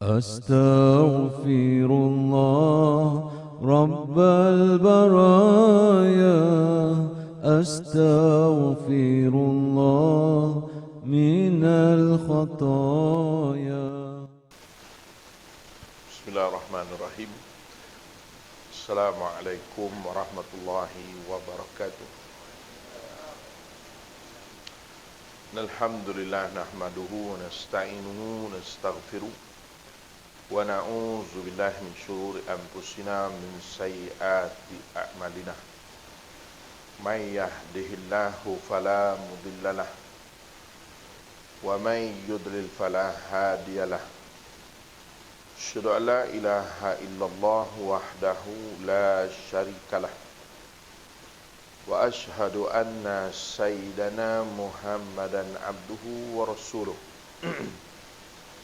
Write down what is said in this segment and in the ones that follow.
أستغفر الله رب البرايا، أستغفر الله من الخطايا. Bismillahirrahmanirrahim. Assalamualaikum warahmatullahi wabarakatuh. Alhamdulillah nahmaduhu wa nasta'inuhu wa nastaghfiruh wa na'udzu billahi min syururi anfusina min sayyiati a'malina. May yahdihillahu fala mudhillalah wa may yudlil fala hadiyalah. Asyhadu an la ilaha illallah wahdahu la syarikalah wa asyhadu anna sayyidana Muhammadan abduhu wa rasuluh.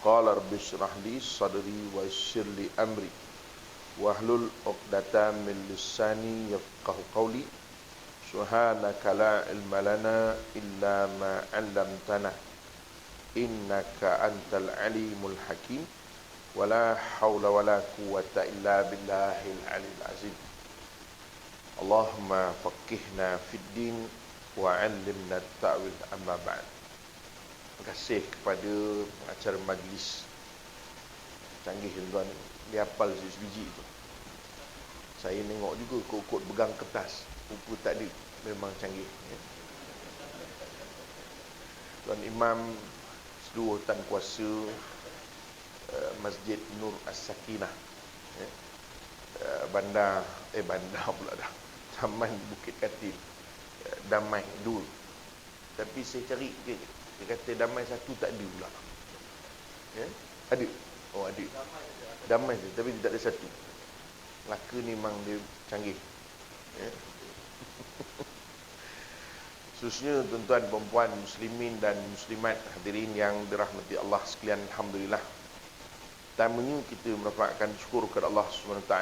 Qala rabbi shrah li sadri wa yassir li amri wahlul 'uqdatam min lisani yafqahu qawli. Subhanaka la ilma lana illa ma 'allamtana innaka antal alimul hakim. Wala hawla wala quwwata illa billahil aliyil azim. Allahumma faqihna fid din wa 'allimna ta'wil amma ba'd. Terima kasih kepada pengacara majlis canggih tuan-tuan, dia hafal sebiji tu. Saya tengok juga kod-kod pegang kertas, buku tak ada, memang canggih ya. Tuan Imam seluruh tan kuasa Masjid Nur As-Sakinah ya. Bandar pula dah, Taman Bukit Katil, Damai dulu. Tapi saya cari dia kata Damai satu tak ada pula ya? Ada? Oh ada Damai je, tapi tak ada satu. Laka ni memang dia canggih ya. Khususnya tuan-tuan, perempuan, muslimin dan muslimat hadirin yang dirahmati Allah sekalian, alhamdulillah. Pertamanya kita merapatkan syukur kepada Allah SWT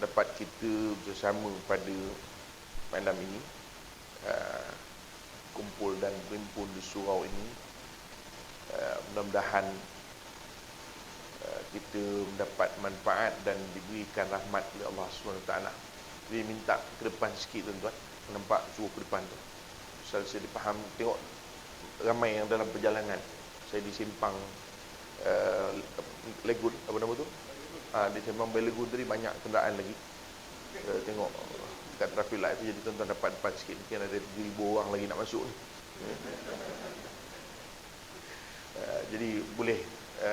dapat kita bersama pada malam ini, kumpul dan berhimpun di surau ini. Mudah-mudahan kita mendapat manfaat dan diberikan rahmat oleh Allah SWT. Jadi minta ke depan sikit tuan-tuan, nampak suruh ke depan tu. Saya dipaham, tengok ramai yang dalam perjalanan. Saya di simpang Legut, apa nama tu? Di simpang Legut tadi banyak kenderaan lagi. Tengok kat traffic light tu, jadi tuan-tuan dapat depan sikit. Mungkin ada 7,000 orang lagi nak masuk ni. Jadi boleh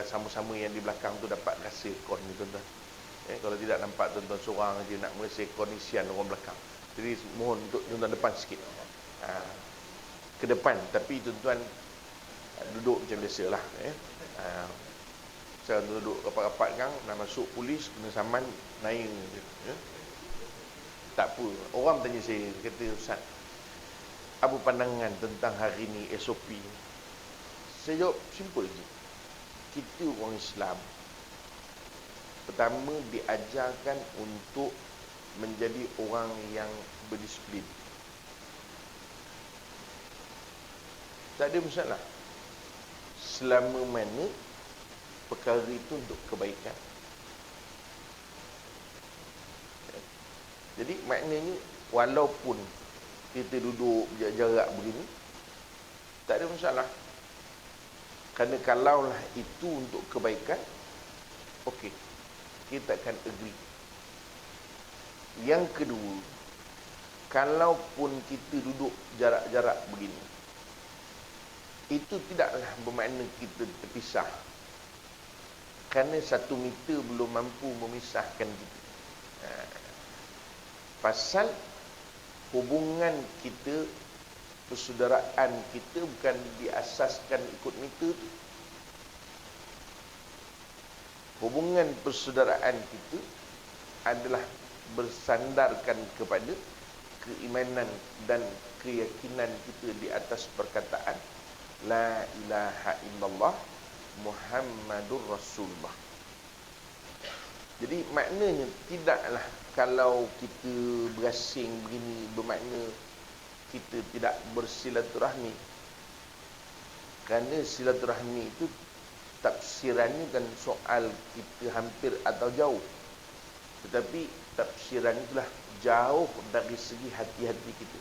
sama-sama yang di belakang tu dapat rasa kon ni tuan-tuan. Kalau tidak nampak tuan-tuan seorang je nak merasa kondisian orang belakang. Jadi mohon untuk tuan-tuan depan sikit. Ke depan, tapi tuan-tuan duduk macam biasalah saya duduk rapat-rapat kan, nak masuk polis kena saman naik je tak apa. Orang tanya saya, kata Ustaz, apa pandangan tentang hari ni SOP? Saya jawab simple je. Kita orang Islam pertama diajarkan untuk menjadi orang yang berdisiplin. Tak ada masalah selama mana perkara itu untuk kebaikan. Jadi maknanya walaupun kita duduk jarak begini, tak ada masalah. Kerana kalaulah itu untuk kebaikan, okey, kita akan agree. Yang kedua, kalaupun kita duduk jarak-jarak begini, itu tidaklah bermakna kita terpisah. Kerana 1 meter belum mampu memisahkan kita. Pasal hubungan kita, persaudaraan kita bukan diasaskan ikut meter tu. Hubungan persaudaraan kita adalah bersandarkan kepada keimanan dan keyakinan kita di atas perkataan La ilaha illallah Muhammadur Rasulullah. Jadi maknanya tidaklah kalau kita berasing begini bermakna kita tidak bersilaturahmi. Kerana silaturahmi itu tafsirannya kan soal kita hampir atau jauh. Tetapi tafsiran itulah jauh dari segi hati-hati kita.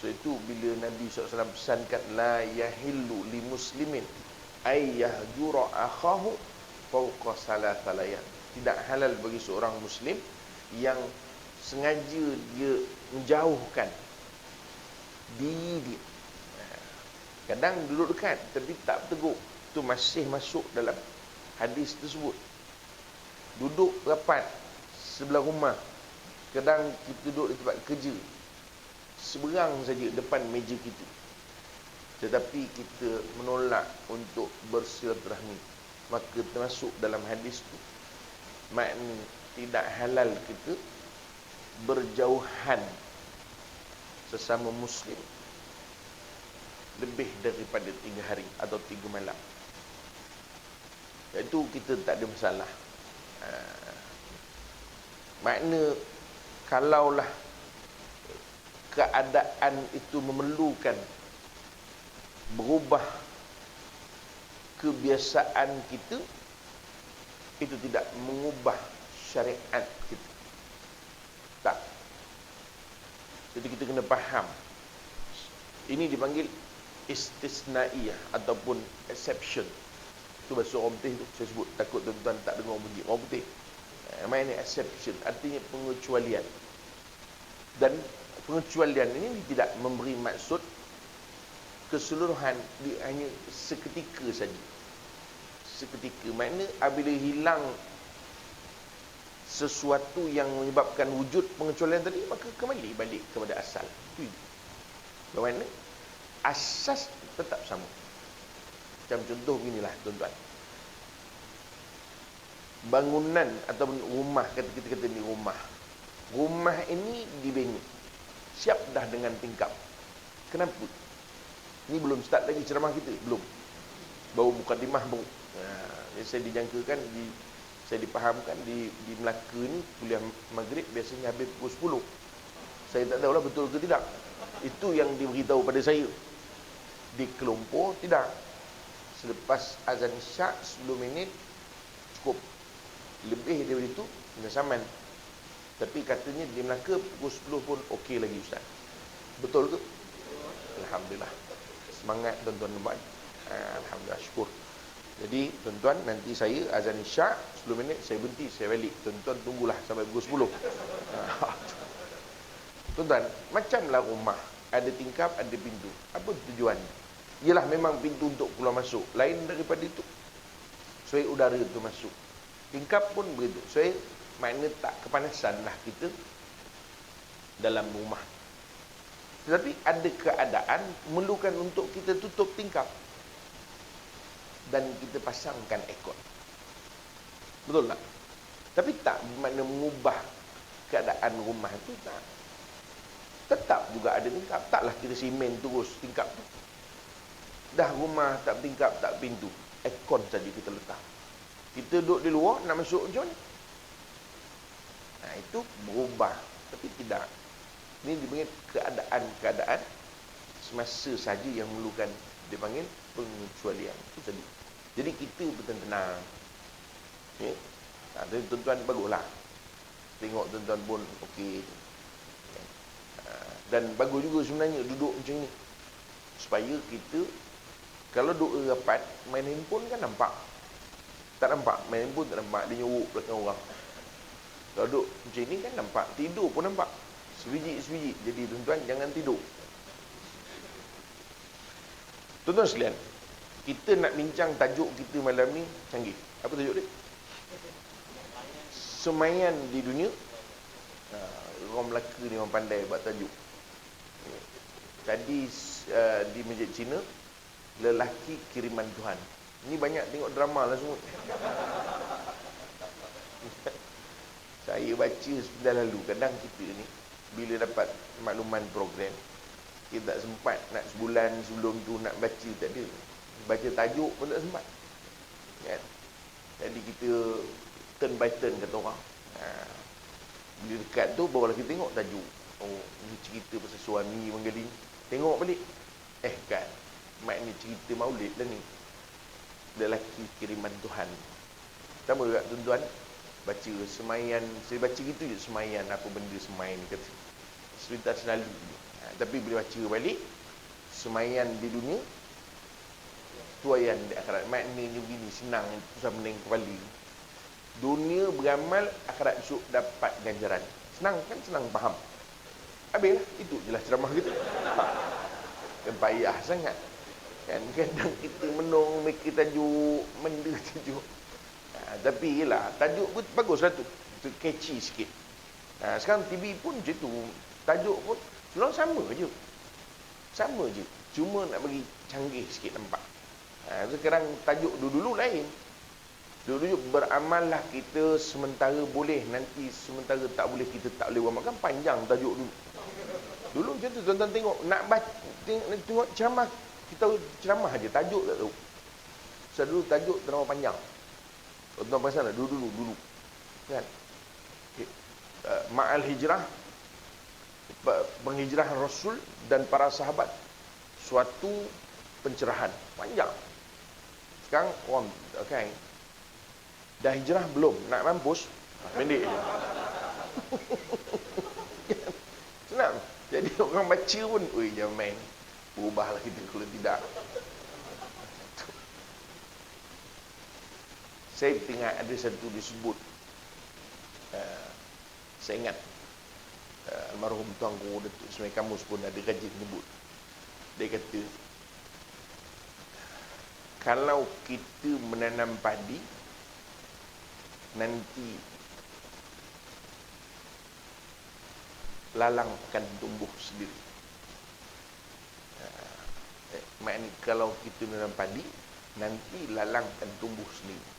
So itu bila Nabi SAW pesankan la yahillu li muslimin ay yahjura akhahu fawqa salatha layal. Tidak halal bagi seorang muslim yang sengaja dia menjauhkan diri dia. Kadang duduk dekat tapi tak bertegur, itu masih masuk dalam hadis tersebut. Duduk rapat sebelah rumah, kadang kita duduk di tempat kerja, seberang saja depan meja kita, tetapi kita menolak untuk bersilaturahmi, maka termasuk dalam hadis itu makna tidak halal kita berjauhan sesama muslim lebih daripada 3 hari atau 3 malam. Itu kita tak ada masalah. Makna kalaulah keadaan itu memerlukan berubah kebiasaan kita, itu tidak mengubah syariat kita. Tak. Jadi kita kena faham. Ini dipanggil istisnaiyah ataupun exception. Itu bahasa orang putih tu saya sebut, takut tuan-tuan tak dengar bunyi orang putih. Main ni exception, artinya pengecualian. Dan pengecualian ini tidak memberi maksud keseluruhan, dia hanya seketika saja. Seketika, makna apabila hilang sesuatu yang menyebabkan wujud pengecualian tadi, maka kembali balik kepada asal. Itu bagaimana? Asas tetap sama. Macam contoh beginilah tuan-tuan. Bangunan ataupun rumah, kita kata ni rumah. Rumah ini dibina, siap dah dengan tingkap. Kenapa? Ini belum start lagi ceramah kita, belum. Baru mukadimah baru. Saya dijangkakan, saya dipahamkan di Melaka ni kuliah maghrib biasanya habis pukul 10. Saya tak tahulah betul ke tidak. Itu yang diberitahu pada saya. Di Kelompok tidak. Selepas azan Isyak 10 minit cukup. Lebih daripada itu kena saman. Tapi katanya di Melaka pukul 10 pun okey lagi ustaz. Betul ke? Alhamdulillah. Semangat tuan-tuan dan puan. Alhamdulillah, syukur. Jadi tuan-tuan, nanti saya azan Isyak 10 minit saya berhenti, saya balik. Tuan-tuan tunggulah sampai pukul 10. Tuan-tuan, macamlah rumah, ada tingkap, ada pintu. Apa tujuan? Ialah memang pintu untuk keluar masuk. Lain daripada itu, supaya udara itu masuk. Tingkap pun begitu. Supaya makna tak kepanasan lah kita dalam rumah. Tetapi ada keadaan memerlukan untuk kita tutup tingkap dan kita pasangkan aircon. Betul tak? Tapi tak bermakna mengubah keadaan rumah itu, tak. Tetap juga ada tingkap. Taklah kita simen terus tingkap tu. Dah rumah tak tingkap, tak pintu, aircon saja kita letak. Kita duduk di luar, nak masuk macam mana? Itu berubah. Tapi tidak. Ini dipanggil keadaan-keadaan semasa saja yang memerlukan, dipanggil pengecualian. Itu tadi. Jadi kita bertenang. Ya? Tuan-tuan baguslah. Tengok tuan-tuan pun okey. Dan bagus juga sebenarnya duduk macam ni. Supaya kita, kalau duduk rapat, main handphone kan nampak. Tak nampak, main handphone tak nampak. Dia nyorok belakang orang. Kalau duduk macam ni kan nampak. Tidur pun nampak. Sebiji-sebiji. Jadi tuan-tuan jangan tidur. Tuan-tuan sekalian, kita nak bincang tajuk kita malam ni canggih. Apa tajuk dia? Semaian di dunia. Orang Melaka ni orang pandai buat tajuk. Tadi di Masjid Cina, lelaki kiriman Tuhan. Ini banyak tengok drama lah semua. Saya baca sebentar lalu. Kadang kita ni bila dapat makluman program, kita tak sempat nak sebulan sebelum tu nak baca, tak ada. Baca tajuk pun tak sempat, kan? Jadi kita turn by turn kata orang. Bila dekat tu barulah kita tengok tajuk. Oh, ni cerita pasal suami menggali. Tengok balik. Kan, maknanya cerita maulid lah ni. lelaki kiriman Tuhan. Sama juga tuan-tuan, baca semayan, saya baca gitu je semayan, apa benda semayan ni kata. Cerita selalu. Tapi bila baca balik, semayan di dunia, tuayan di akhirat. Maknanya begini, senang, susah mening kepala. Dunia beramal, akhirat esok dapat ganjaran. Senang kan? Senang faham. Habislah, itu jelas ceramah kita. Kan payah sangat. Kan kadang kita menung, mikir tajuk, benda tajuk. Tapi yelah, tajuk pun baguslah tu. Itu catchy sikit. Sekarang TV pun macam tu. Tajuk pun selalu sama je. Sama je. Cuma nak bagi canggih sikit nampak. Sekarang tajuk dulu-dulu lain. Dulu beramallah kita sementara boleh, nanti sementara tak boleh, kita tak boleh beramal. Kan panjang tajuk dulu. Dulu macam tu, tuan-tuan tengok, nak baca, tengok ceramah, kita ceramah aja, tajuk tak tahu. Sebab dulu tajuk terlalu panjang. Tuan-tuan perasan tak? Dulu. Kan? Okay. Ma'al hijrah, penghijrahan Rasul dan para sahabat, suatu pencerahan. Panjang. Sekarang, orang, okay. Dah hijrah belum? Nak mampus? Pendek je. Senang. Jadi orang baca pun, oi jangan main. Berubahlah kita kalau tidak. Saya tengok ada satu disebut, saya ingat almarhum Tuan Guru Datuk Ismail Kamus pun ada kaji menyebut. Dia kata, kalau kita menanam padi, nanti lalang akan tumbuh sendiri. Maknanya kalau kita menanam padi, nanti lalang akan tumbuh sendiri.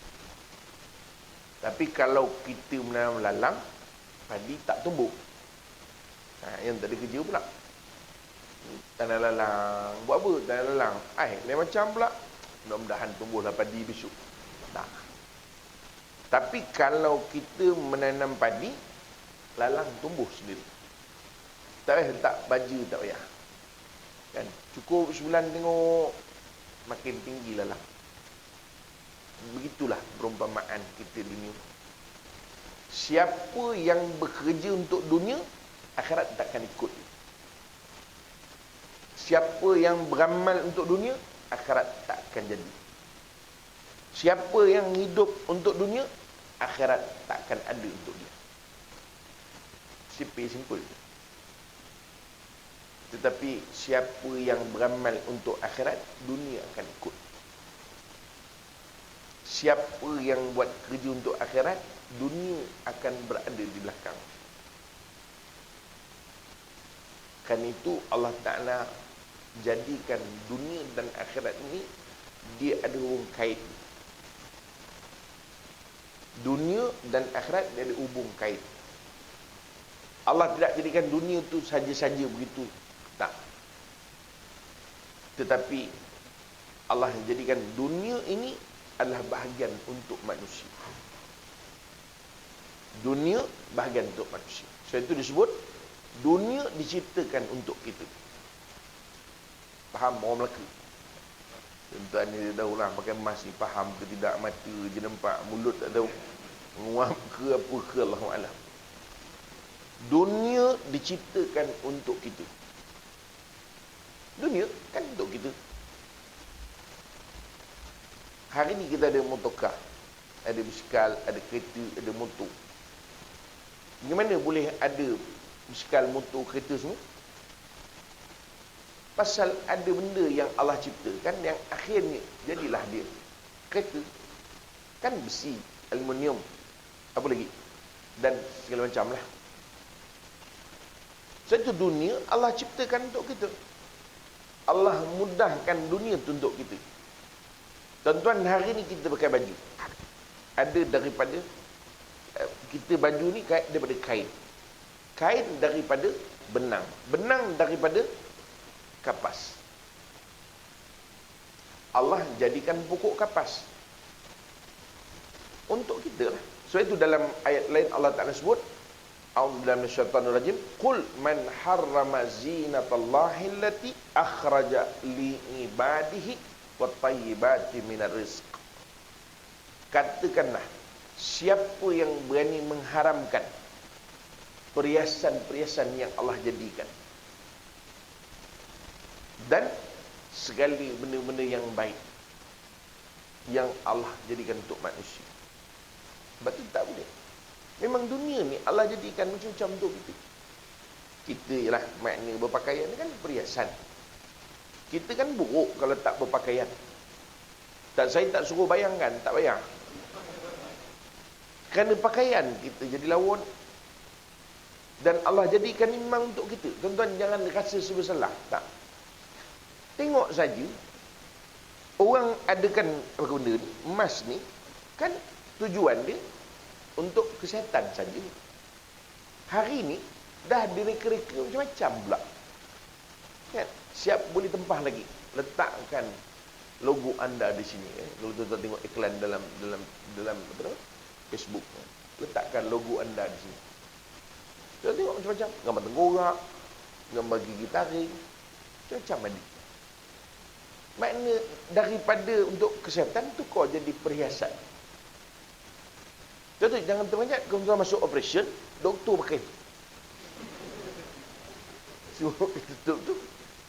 Tapi kalau kita menanam lalang, padi tak tumbuh. Yang tak ada kerja pula. Tanah lalang, buat apa tanah lalang? Lain macam pula. Mudah-mudahan tumbuhlah padi besok. Tak. Tapi kalau kita menanam padi, lalang tumbuh sendiri. Tak payah letak baja, tak payah. Kan? Cukup sebulan tengok, makin tinggi lalang. Begitulah perumpamaan kita dunia. Siapa yang bekerja untuk dunia, akhirat takkan ikut. Siapa yang beramal untuk dunia, akhirat takkan jadi. Siapa yang hidup untuk dunia, akhirat takkan ada untuk dia. Simple. Tetapi siapa yang beramal untuk akhirat, dunia akan ikut. Siapa yang buat kerja untuk akhirat, dunia akan berada di belakang. Kan itu Allah Ta'ala jadikan dunia dan akhirat ini, dia ada hubung kait. Dunia dan akhirat dia ada hubung kait. Allah tidak jadikan dunia tu saja-saja begitu. Tak. Tetapi Allah jadikan dunia ini adalah bahagian untuk manusia. Dunia bahagian untuk manusia. Sebab itu disebut dunia diciptakan untuk kita. Faham orang Melaka? Tuan-tuan ni tahulah pakai emas ni faham ke tidak, mata je nampak, mulut tak tahu. Nguap ke apa ke, Allahu'alam. Dunia diciptakan untuk kita. Dunia kan untuk kita. Hari ni kita ada motorkar, ada bisikal, ada kereta, ada motor. Bagaimana boleh ada bisikal, motor, kereta semua? Pasal ada benda yang Allah ciptakan yang akhirnya jadilah dia. Kereta kan besi, aluminium, apa lagi, dan segala macam lah. Satu dunia Allah ciptakan untuk kita. Allah mudahkan dunia tu untuk kita. Tuan-tuan, hari ni kita pakai baju, ada daripada kita baju ni daripada kain, kain daripada benang, benang daripada kapas. Allah jadikan pokok kapas untuk kita lah. So itu dalam ayat lain Allah Ta'ala sebut, a'udzubillahi minasyaitanir rajim, qul man harrama zinatallahi allati akhraja li ibadihi wat tayyibati minar rizq. katakanlah, siapa yang berani mengharamkan perhiasan-perhiasan yang Allah jadikan, dan segala benda-benda yang baik yang Allah jadikan untuk manusia. Sebab tu tak boleh. Memang dunia ni Allah jadikan macam-macam untuk kita. Kita ialah makna berpakaian ni kan perhiasan. Kita kan buruk kalau tak berpakaian. Tak, saya tak suruh bayangkan, tak bayang. Kerana pakaian kita jadi lawan. Dan Allah jadikan ni memang untuk kita. Tuan-tuan jangan rasa bersalah. Tak. Tengok saja. Orang adakan apa benda ni, emas ni, kan tujuan dia untuk kesihatan saja. Hari ni, dah direka-reka macam-macam pula. Kan? Siap boleh tempah lagi. Letakkan logo anda di sini. Kalau tuan-tuan tengok iklan dalam apa nama? Facebook. Letakkan logo anda di sini. Kita tengok macam-macam. Gambar tengkorak, gambar gigi taring, macam-macam ada. Makna daripada untuk kesihatan tu kau jadi perhiasan. Contoh, jangan terbanyak kalau tuan masuk operation, doktor pakai. Semua tutup tu,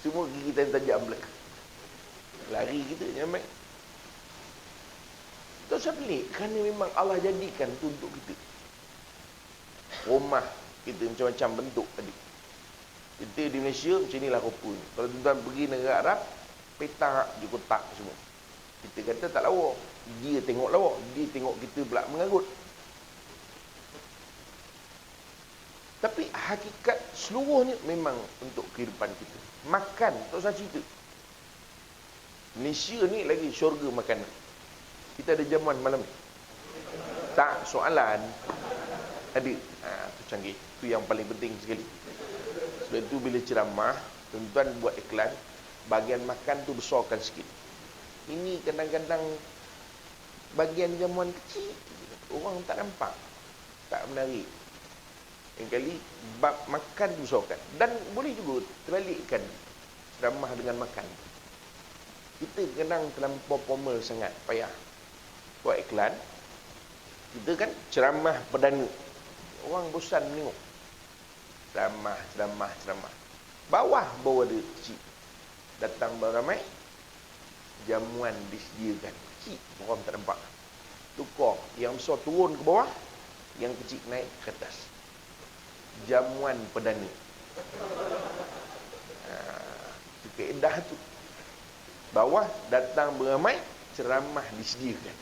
semua gigi tajam belakang. Lari kita, jangan main. Tak usah pelik, kerana memang Allah jadikan tu untuk kita. Rumah kita macam-macam bentuk tadi. Kita di Malaysia macam inilah rupa. Kalau tuan-tuan pergi negara Arab, petak je kotak semua. Kita kata tak lawa. Dia tengok lawa. Dia tengok kita pula mengarut. Tapi hakikat seluruhnya memang untuk kehidupan kita. Makan, tak usah cerita. Malaysia ni lagi syurga makanan. Kita ada jamuan malam ni. Tak soalan. Ada. Tu canggih. Tu yang paling penting sekali. Sebab tu bila ceramah, tuan-tuan buat iklan, bahagian makan tu besarkan sikit. Ini kadang-kadang bahagian jamuan kecil. Orang tak nampak. Tak menarik. Yang kali bab makan tu besarkan. Dan boleh juga terbalikkan ceramah dengan makan. Kita kadang terlampau formal sangat. Payah. Buat iklan. Kita kan ceramah perdana. Orang bosan menengok. Ceramah. Bawah baru ada kecil. Datang beramai. Jamuan disediakan. Kecil. Orang tak nampak. Tukar. Yang besar turun ke bawah. Yang kecil naik ke atas. Jamuan perdana. Itu kaedah tu. Bawah datang beramai. Ceramah disediakan.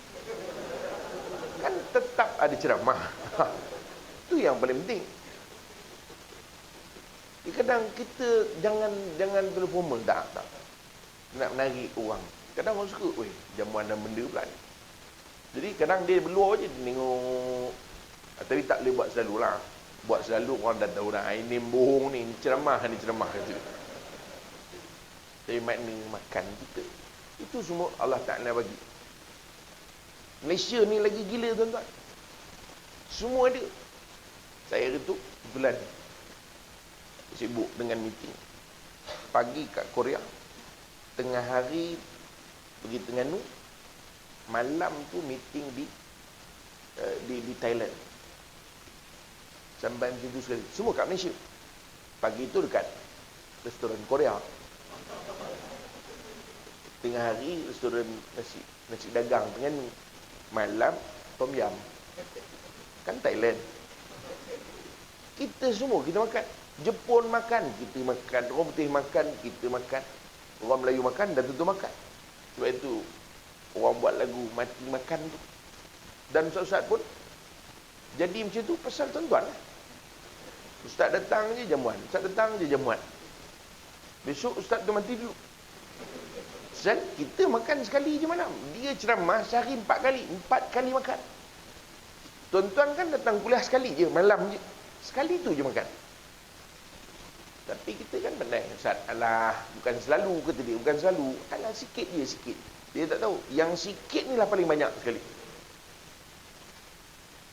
Kan tetap ada ceramah. Itu yang paling penting. Kadang kita jangan terlalu formal. Tak. Nak menarik orang. Kadang orang suka, weh, jamuan dan benda pula ni. Jadi kadang dia berluar je, dia tengok. Tapi tak boleh buat selalu lah. Buat selalu orang dah tahu dah, ini bohong ni, ceramah kata. Tapi makna makan kita, itu semua Allah Ta'ala bagi. Malaysia ni lagi gila tuan-tuan. Semua ada. Saya hari tu kebetulan sibuk dengan meeting. Pagi kat Korea, tengah hari pergi Terengganu, malam tu meeting di Thailand. Sampai macam tu sekali. Semua kat Malaysia. Pagi tu dekat restoran Korea. Tengah hari restoran nasi dagang Terengganu. Malam tom yam. Kan Thailand. Kita semua kita makan. Jepun makan, kita makan. Orang putih makan, kita makan. Orang Melayu makan dan tentu makan. Sebab itu orang buat lagu mati makan tu. Dan ustaz-ustaz pun jadi macam tu pasal tuan-tuan. Ustaz datang je jamuan. Ustaz datang je jamuan. Besok ustaz tu mati dulu. Dan kita makan sekali je malam. Dia ceramah sehari 4 kali. 4 kali makan. Tuan-tuan kan datang kuliah sekali je. Malam je. Sekali tu je makan. Tapi kita kan pandai. Ustaz, alah, bukan selalu kata dia. Bukan selalu. Alah, sikit je, sikit. Dia tak tahu. Yang sikit ni lah paling banyak sekali.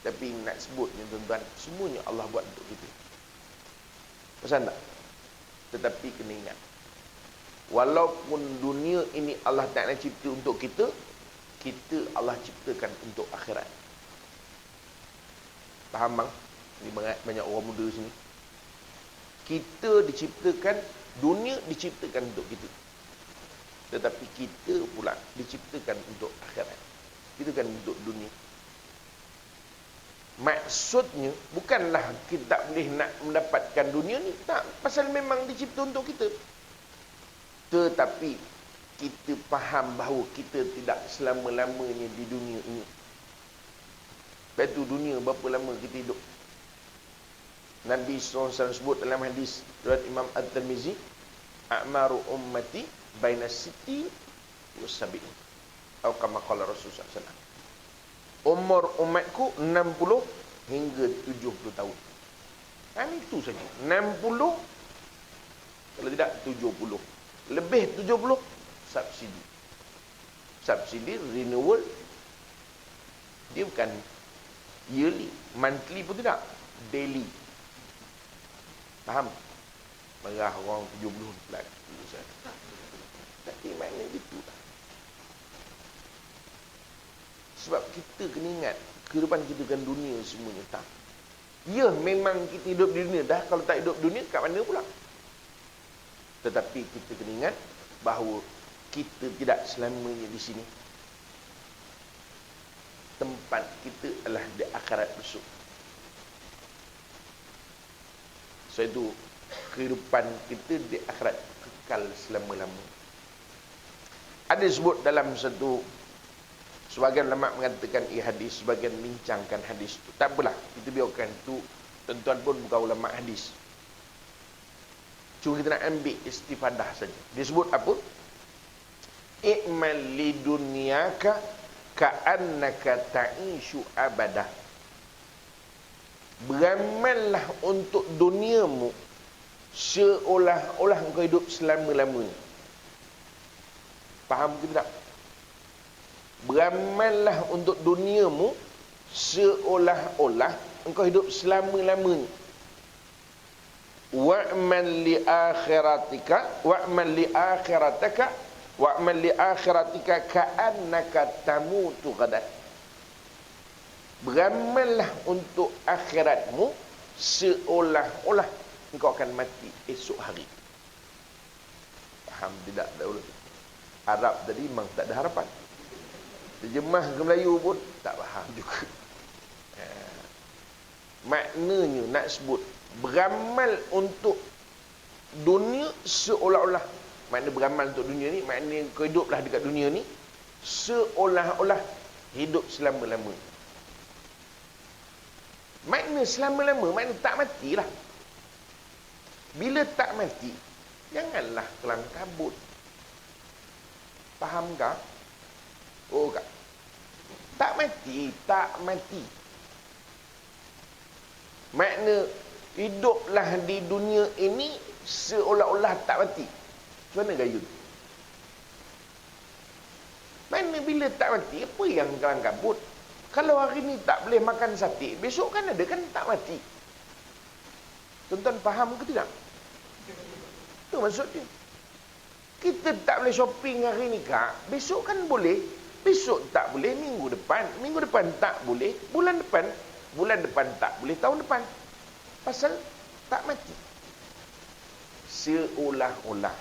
Tapi nak sebutnya tuan-tuan, semuanya Allah buat untuk kita. Pesan tak? Tetapi kena ingat. Walaupun dunia ini Allah Ta'ala cipta untuk kita, kita Allah ciptakan untuk akhirat. Faham bang? Ini banyak orang muda sini. Kita diciptakan, dunia diciptakan untuk kita. Tetapi kita pula diciptakan untuk akhirat. Kita kan untuk dunia. Maksudnya bukanlah kita tak boleh nak mendapatkan dunia ni, tak, pasal memang dicipta untuk kita. Tetapi kita faham bahawa kita tidak selama-lamanya di dunia ini. Lepas tu dunia berapa lama kita hidup? Nabi SAW sebut dalam hadis riwayat Imam At-Tirmizi, a'maru ummati baina siti wa sab'in. Atau kama qala Rasulullah SAW. Umur umatku 60 hingga 70 tahun. Itu saja. 60, kalau tidak 70. Lebih 70, subsidi. Subsidi, renewal. Dia bukan yearly, monthly pun tidak. Daily. Faham? Marah orang 70 pula. Tapi maknanya gitu lah. Sebab kita kena ingat, kehidupan kita kan dunia semuanya. Tak. Ya, memang kita hidup di dunia dah. Kalau tak hidup dunia, kat mana pula? Tetapi kita kena ingat bahawa kita tidak selamanya di sini. Tempat kita adalah di akhirat besok. So itu, kehidupan kita di akhirat kekal selama-lama. Ada sebut dalam satu, sebagian ulama mengatakan hadis, sebagian bincangkan hadis tu. Tak apalah, kita biarkan tu. Tuan-tuan pun bukan ulama hadis. Cuma kita nak ambil istifadah saja. Dia sebut apa? I'mal lidunyaka ka'annaka ta'ishu abadah. Beramallah untuk duniamu seolah-olah engkau hidup selama-lamanya. Faham ke tidak? Beramallah untuk duniamu seolah-olah engkau hidup selama-lamanya. Wa'mal li akhiratika wa'mal li akhirataka wa'mal li akhiratika ka'annaka tamutu ghadan. Beramallah untuk akhiratmu seolah-olah engkau akan mati esok hari. Faham tidak dahulu? Arab tadi memang tak ada harapan. Terjemah ke Melayu pun tak faham juga. Maknanya nak sebut beramal untuk dunia seolah-olah. Makna beramal untuk dunia ni, maknanya kau hiduplah dekat dunia ni seolah-olah hidup selama-lama. Makna selama-lama, makna tak matilah. Bila tak mati, janganlah kelang kabut. Faham tak? Oh tak? Tak mati, tak mati. Makna hiduplah di dunia ini seolah-olah tak mati. Macam mana gaya tu? Mana bila tak mati, apa yang kelang kabut? Kalau hari ni tak boleh makan sate, besok kan ada, kan tak mati. Tuan-tuan faham ke tidak? Itu maksud dia. Kita tak boleh shopping hari ni kak, besok kan boleh. Besok tak boleh, minggu depan tak boleh, bulan depan tak boleh, tahun depan. Pasal tak mati. Seolah-olah.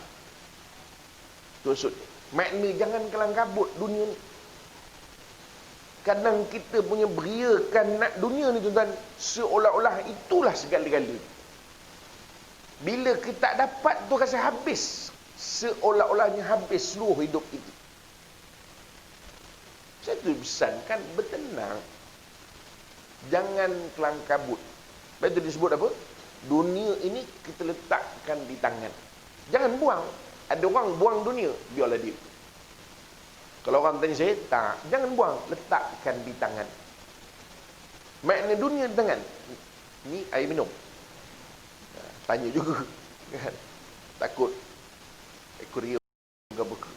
Itu maksud dia. Makna jangan kelang kabut dunia ni. Kadang kita punya beriakan nak dunia ni tuan-tuan, seolah-olah itulah segala-gala. Bila kita tak dapat tu rasa habis. Seolah-olahnya habis seluruh hidup kita. Saya tu pesankan bertenang. Jangan kelang kabut. Lepas tu disebut apa? Dunia ini kita letakkan di tangan. Jangan buang. Ada orang buang dunia, biarlah dia. Kalau orang tanya saya, tak. Jangan buang. Letakkan di tangan. Makna dunia di tangan. Ni air minum. Tanya juga. Kan? Takut akuarium ke buka.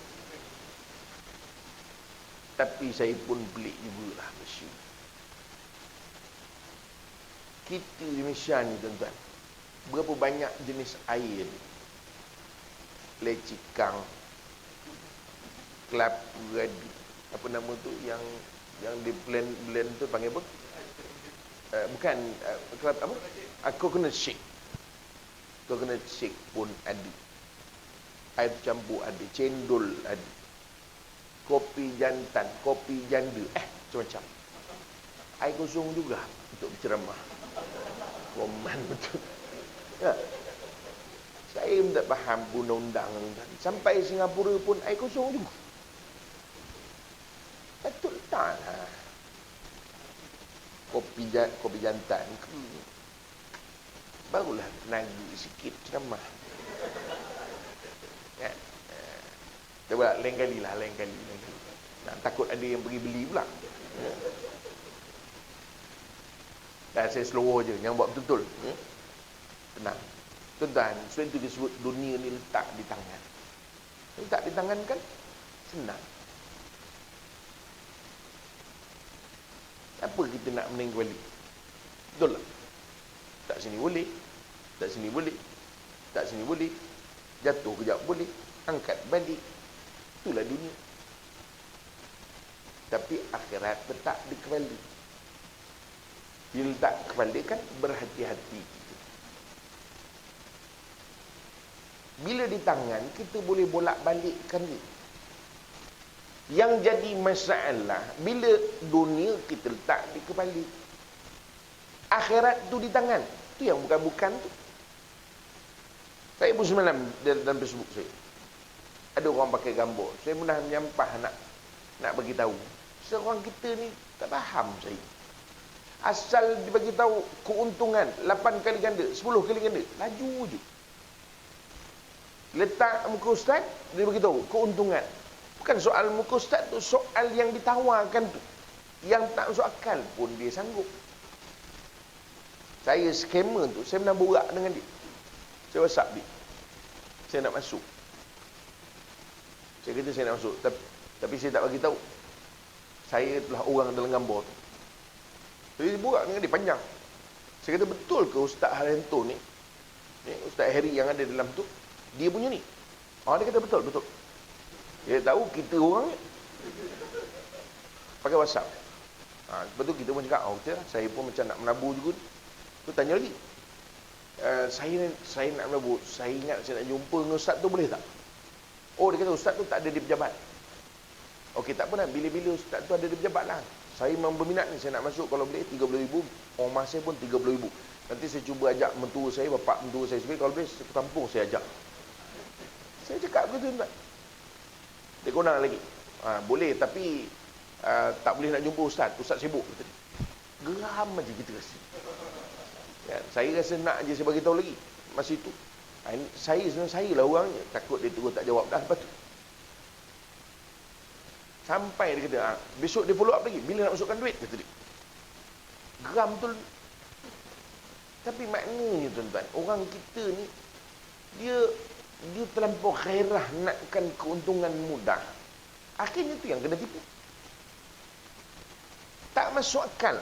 Tapi saya pun pelik jugalah Malaysia. Kita di Malaysia ni tuan-tuan, berapa banyak jenis air ni? Lecikang, kelapa gadu, apa nama tu yang di blend tu panggil apa? Bukan apa? Coconut shake. Coconut shake pun ada. Air campur ada, cendol ada. Kopi jantan, kopi janda, macam-macam. Air kosong juga untuk berceramah. Koman betul. Ya. Saya tak faham undang-undang. Sampai Singapura pun air kosong juga. Betul tak lah. Kopi jantan. Barulah tenaga sikit ceramah. Ya. Coba lain kali. Nak takut ada yang pergi beli pula. Ya. Dan saya slow je, yang buat betul-betul. Tenang. Tuan-tuan, sebab itu disebut dunia ni letak di tangan. Letak di tangan kan senang. Apa kita nak menang kembali? Betul tak? Tak sini boleh, tak sini boleh, tak sini boleh, jatuh kejap boleh, angkat balik. Itulah dunia. Tapi akhirat letak di kepala. Bila letak kepala kan berhati-hati. Bila di tangan, kita boleh bolak-balikkan dia. Yang jadi masalah, bila dunia kita letak di kepala, akhirat tu di tangan. Tu yang bukan-bukan tu. Saya pun semalam dalam Facebook saya, ada orang pakai gambar. Saya pernah menyampah nak bagi tahu. Seorang kita ni tak faham saya. Asal dibagi tahu keuntungan 8 kali ganda, 10 kali ganda, laju je. Letak muka ustaz, dia beritahu keuntungan. Bukan soal muka ustaz tu, soal yang ditawarkan tu. Yang tak masuk akal pun dia sanggup. Saya scammer tu, saya pernah borak dengan dia. Saya WhatsApp dia. Saya nak masuk. Saya kata saya nak masuk, tapi saya tak bagi tahu. Saya telah orang dalam gambar tu. Jadi borak dengan dia panjang. Saya kata betul ke Ustaz Haryanto ni, Ustaz Harry yang ada dalam tu, dia punya ni? Dia kata betul. Dia tahu kita orang ni pakai WhatsApp. Lepas tu kita pun cakap, betul lah. Saya pun macam nak menabur juga. Tu tanya lagi. Saya nak menabur. Saya ingat saya nak jumpa dengan Ustaz tu, boleh tak? Dia kata Ustaz tu tak ada di pejabat. Okey, tak apa lah. Bila-bila Ustaz tu ada di pejabat lah. Saya memang berminat ni. Saya nak masuk kalau boleh 30,000. Orang saya pun 30,000. Nanti saya cuba ajak mentua saya, bapak mentua saya sekali. Kalau boleh, saya tampung, saya ajak. Saya cakap begitu, tuan. Dia konang lagi. Boleh, tapi tak boleh nak jumpa Ustaz. Ustaz sibuk. Kata dia. Geram aja kita rasa. Ya, saya rasa nak je saya bagi tahu lagi. Masa itu. Sebenarnya saya lah orangnya. Takut dia terus tak jawab dah lepas tu. Sampai dia kata, besok dia follow up lagi. Bila nak masukkan duit? Kata dia. Geram betul. Tapi maknanya, tuan-tuan, orang kita ni, dia terlampau khairah nakkan keuntungan mudah. Akhirnya tu yang kena tipu. Tak masuk akal.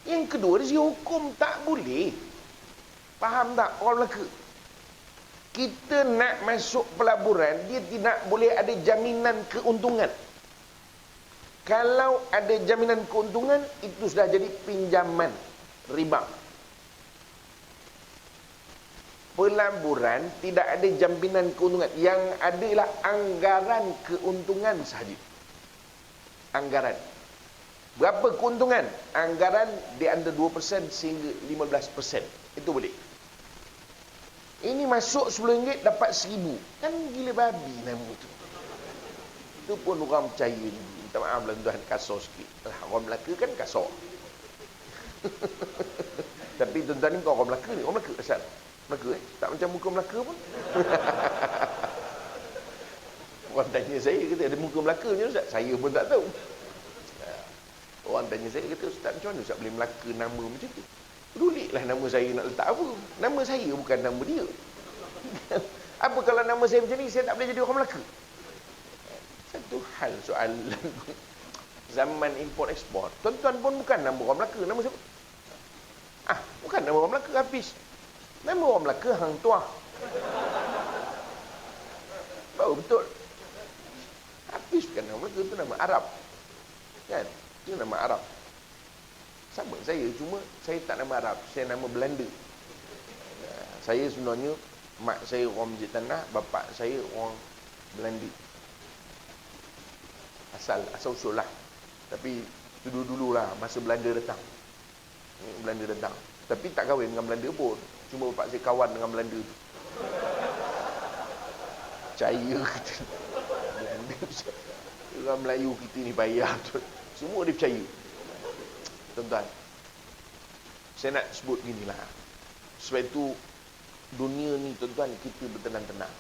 Yang kedua, dari segi hukum tak boleh. Faham tak orang Melaka? Kita nak masuk pelaburan, dia tidak boleh ada jaminan keuntungan. Kalau ada jaminan keuntungan, itu sudah jadi pinjaman riba. Pelaburan tidak ada jaminan keuntungan. Yang adalah anggaran keuntungan sahaja. Anggaran. Berapa keuntungan? Anggaran di antara 2% sehingga 15%. Itu boleh. Ini masuk RM10 dapat RM1,000. Kan gila babi nama tu. Itu pun orang percaya ni. Minta maaf lah tuan, kasar sikit. Orang Melaka kan kasar. Tapi tuan-tuan ni bukan orang Melaka ni. Orang Melaka asal. Melaka tak macam muka Melaka pun. Orang tanya saya, kata ada muka Melaka je Ustaz. Saya pun tak tahu. Orang tanya saya, kata Ustaz macam mana Ustaz boleh Melaka nama macam tu? Pedulilah nama saya nak letak apa. Nama saya bukan nama dia. Apa kalau nama saya macam ni, saya tak boleh jadi orang Melaka? Satu hal soalan zaman import ekspor. Tuan-tuan pun bukan nama orang Melaka. Nama siapa? Bukan nama orang Melaka, Hafiz. Nama orang Melaka Hang Tuah. Baru betul. Hafiz bukan nama Melaka, itu nama Arab. Kan? Itu nama Arab. Sama saya, cuma saya tak nama Arab, saya nama Belanda. Saya sebenarnya, mak saya orang Masjid Tanah, bapak saya orang Belanda. Asal usul lah. Tapi dulu-dulu lah, masa Belanda datang. Belanda datang. Tapi tak kahwin dengan Belanda pun. Cuma bapak saya kawan dengan Belanda tu. Percaya kata. Belanda, orang Melayu kita ni payah tu. Semua dia percaya. Tuan-tuan, saya nak sebut gini lah. Sebab itu, dunia ni tuan-tuan, kita bertenang-tenang.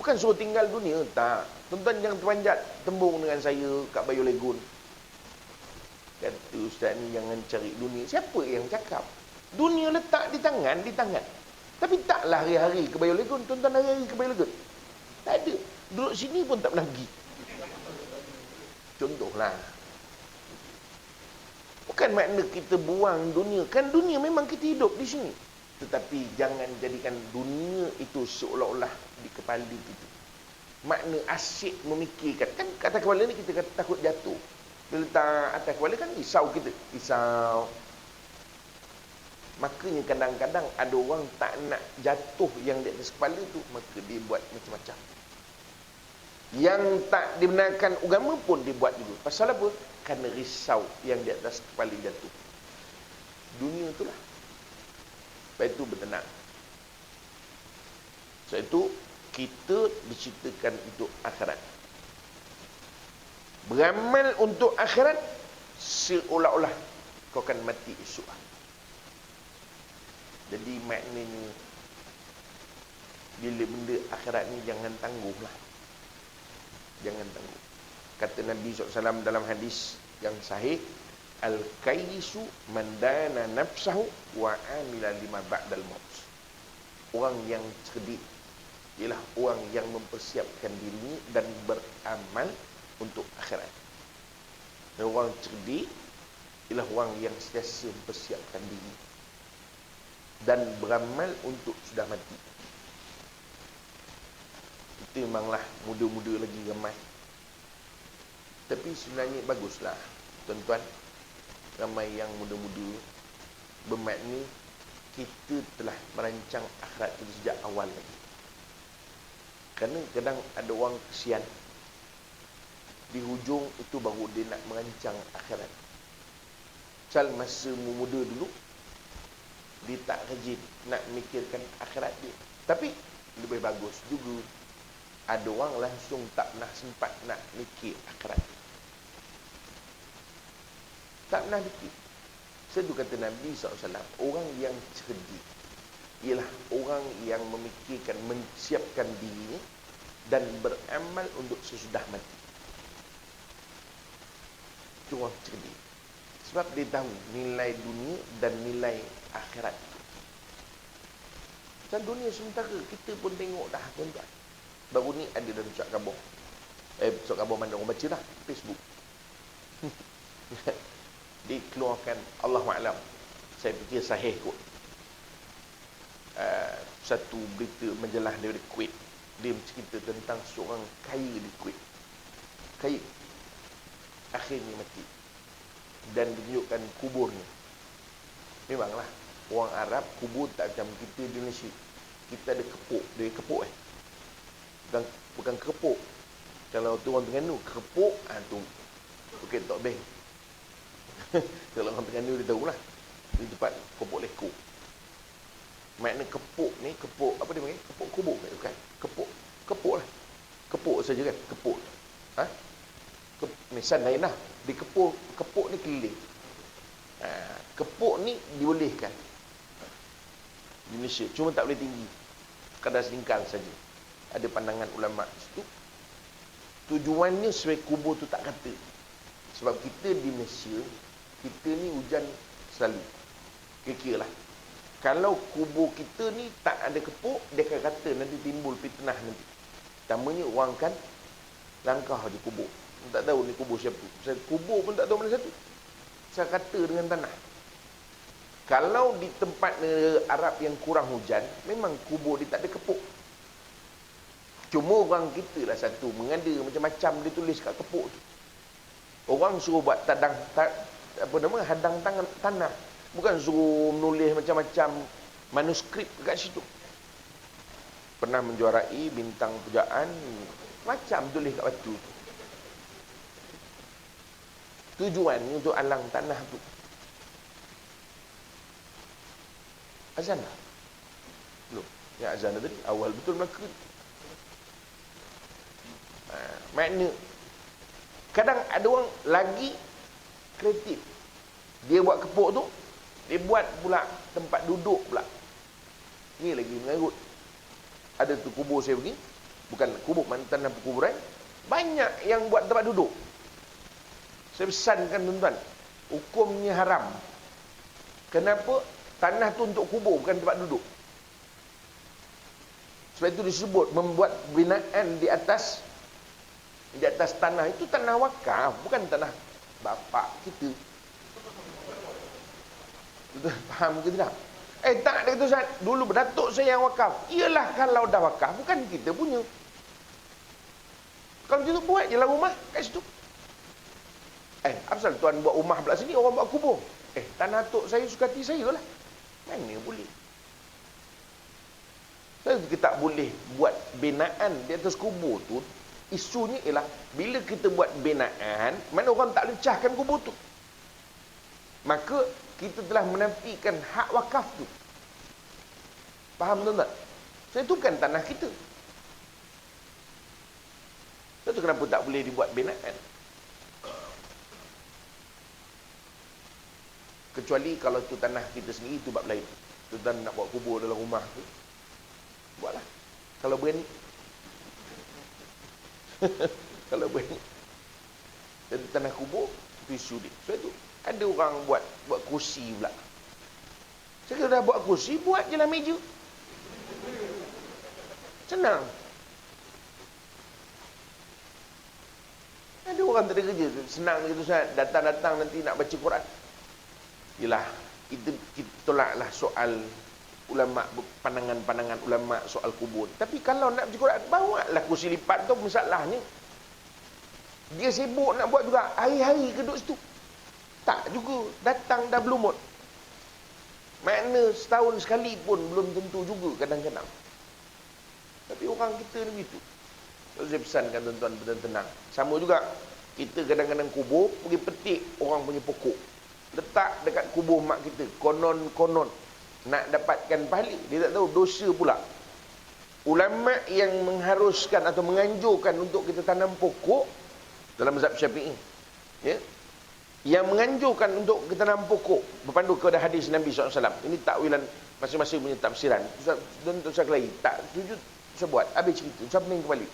Bukan suruh tinggal dunia, tak. Tuan-tuan jangan terpanjat tembung dengan saya kat Bayu Legon. Kata ustaz ni jangan cari dunia. Siapa yang cakap? Dunia letak di tangan. Tapi taklah hari-hari ke Bayu Legon. Tuan-tuan hari-hari ke Bayu Legon. Tak ada. Duduk sini pun tak pernah pergi. Contohlah. Bukan makna kita buang dunia. Kan dunia memang kita hidup di sini. Tetapi jangan jadikan dunia itu seolah-olah di kepala kita. Makna asyik memikirkan. Kan atas kepala ni kita kata takut jatuh. Bila letak atas kepala kan risau kita. Risau. Makanya kadang-kadang ada orang tak nak jatuh yang di atas kepala tu. Maka dia buat macam-macam. Yang tak dibenarkan agama pun dia buat juga. Pasal apa? Kerana risau yang di atas kepala jatuh. Dunia itulah. Sebab itu bertenang. Sebab itu kita diceritakan untuk akhirat. Beramal untuk akhirat seolah-olah kau akan mati esok. Jadi maknanya bila benda akhirat ni jangan tangguhlah. Jangan tangguh. Kata Nabi SAW dalam hadis yang sahih, Al-Kaisu mandana nafsahu wa amila lima ba'dal maut. Orang yang cerdik ialah orang yang mempersiapkan dirinya dan beramal untuk akhirat. Dan orang cerdik ialah orang yang sentiasa mempersiapkan diri dan beramal untuk sudah mati. Itu memanglah muda-muda lagi ramai. Tapi sebenarnya baguslah, tuan-tuan, ramai yang muda-muda bermakna kita telah merancang akhirat itu sejak awal lagi. Kerana kadang ada orang kesian, di hujung itu baru dia nak merancang akhirat. Misal masa muda dulu, dia tak rajin nak mikirkan akhirat dia. Tapi lebih bagus juga ada orang langsung tak pernah sempat nak mikir akhirat. Tak pernah fikir. Itu kata Nabi SAW, orang yang cerdik ialah orang yang memikirkan, menyiapkan dirinya dan beramal untuk sesudah mati. Itu orang cerdik. Sebab dia tahu nilai dunia dan nilai akhirat. Dan dunia sementara, kita pun tengok dah, tuan-tuan. Baru ni ada dalam surat khabar. Surat khabar mana orang baca dah? Facebook. Dikeluarkan, Allahu'alam, saya fikir sahih kot, satu berita majalah dari Kuwait. Dia bercerita tentang seorang kaya di Kuwait. Kaya, akhirnya mati, dan ditunjukkan kuburnya. Memanglah orang Arab kubur tak macam kita di Malaysia. Kita ada kepuk. Dia kepuk bukan kepuk. Kalau tu orang Terengganu kepuk, tu Bukit Tok Beng. Kalau orang Terengganu dia tahulah. Di tempat kepuk lekuk. Makna kepuk ni, kepuk apa dia panggil? Kepuk kubur kan? Kepuk lah. Kepuk saja kan? Kepuk. Misal lain lah. Di kepuk ni keliling. Kepuk ni dibolehkan di Malaysia, cuma tak boleh tinggi, kadar selingkar saja. Ada pandangan ulama situ. Tujuannya supaya kubur tu tak kata. Sebab kita di Malaysia, kita ni hujan selalu. Kira-kira lah. Kalau kubur kita ni tak ada kepuk, dia akan kata nanti timbul fitnah nanti. Pertamanya orang kan langkah je kubur. Tak tahu ni kubur siapa. Saya kubur pun tak tahu mana satu. Saya kata dengan tanah. Kalau di tempat Arab yang kurang hujan, memang kubur dia tak ada kepuk. Cuma orang kita lah satu mengada macam-macam dia tulis kat kepuk tu. Orang suruh buat hadang tanah. Bukan suruh menulis macam-macam manuskrip kat situ. Pernah menjuarai bintang pujaan, macam tulis kat batu tu. Tujuan untuk alang tanah tu. Azan dah? Belum. Yang azan dah tadi, awal betul Melaka. Makna, kadang ada orang lagi kreatif. Dia buat kepuk tu, dia buat pula tempat duduk pula. Ni lagi mengarut. Ada tu kubur saya pergi, bukan kubur, tanah perkuburan, banyak yang buat tempat duduk. Saya pesankan tuan-tuan, hukumnya haram. Kenapa? Tanah tu untuk kubur, bukan tempat duduk. Sebab itu disebut membuat binaan di atas tanah itu tanah wakaf, bukan tanah bapak kita. Tuan faham ke tidak? Tak ada kata Ustaz, dulu berdatuk saya yang wakaf. Iyalah, kalau dah wakaf bukan kita punya. Kalau kita buat je lah rumah kat situ. Apasal tuan buat rumah belah sini, orang buat kubur? Tanah tok saya suka hati saya lah. Mana boleh? Kita tak boleh buat binaan di atas kubur tu. Isunya ialah, bila kita buat binaan, mana orang tak lecahkan kubur tu, maka kita telah menafikan hak wakaf tu. Faham tuan tak? So, itu kan tanah kita. Itu kenapa tak boleh dibuat binaan? Kecuali kalau itu tanah kita sendiri, itu bab lain. Tuan nak buat kubur dalam rumah tu, buatlah. Kalau berani. Kalau berani. Jadi tanah kubur, itu isu dia. So itu, ada orang buat kursi pula. Saya kata dah buat kursi, buat je lah meja. Senang. Ada orang tak ada kerja, senang gitu Ustaz, datang-datang nanti nak baca Quran. Yelah, kita tolaklah soal ulama, pandangan-pandangan ulama soal kubur. Tapi kalau nak baca Quran, bawalah kursi lipat tu. Masalahnya dia sibuk nak buat juga, hari-hari duduk situ. Tak juga, datang dah berlumut. Makna setahun sekali pun belum tentu juga kadang-kadang. Tapi orang kita ni begitu. Saya pesankan tuan-tuan tenang. Sama juga, kita kadang-kadang kubur, pergi petik orang punya pokok, letak dekat kubur mak kita, konon-konon nak dapatkan pahala. Dia tak tahu dosa pula. Ulama yang mengharuskan atau menganjurkan untuk kita tanam pokok dalam mazhab Syafi'i, ya, yang menganjurkan untuk kita tanam pokok berpandu kepada hadis Nabi SAW. Ini takwilan masing-masing punya tafsiran. Dan Ustaz Kelahi tak setuju, saya buat habis cerita, saya pening kembali.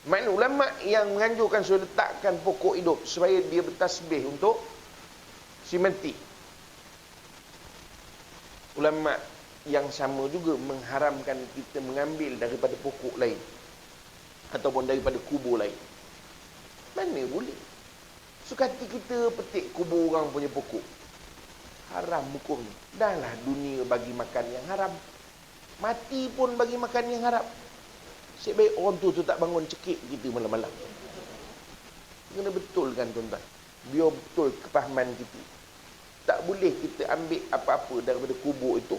Makna ulama yang menganjurkan saya letakkan pokok hidup supaya dia bertasbih untuk simenti. Ulama yang sama juga mengharamkan kita mengambil daripada pokok lain ataupun daripada kubur lain. Mana boleh? Suka hati kita petik kubur orang punya pokok. Haram hukumnya. Dah lah dunia bagi makan yang haram, mati pun bagi makan yang haram. Sebaik orang tu tak bangun cekik kita malam-malam. Kena betulkan tuan-tuan, biar betul kepahaman kita. Tak boleh kita ambil apa-apa daripada kubur itu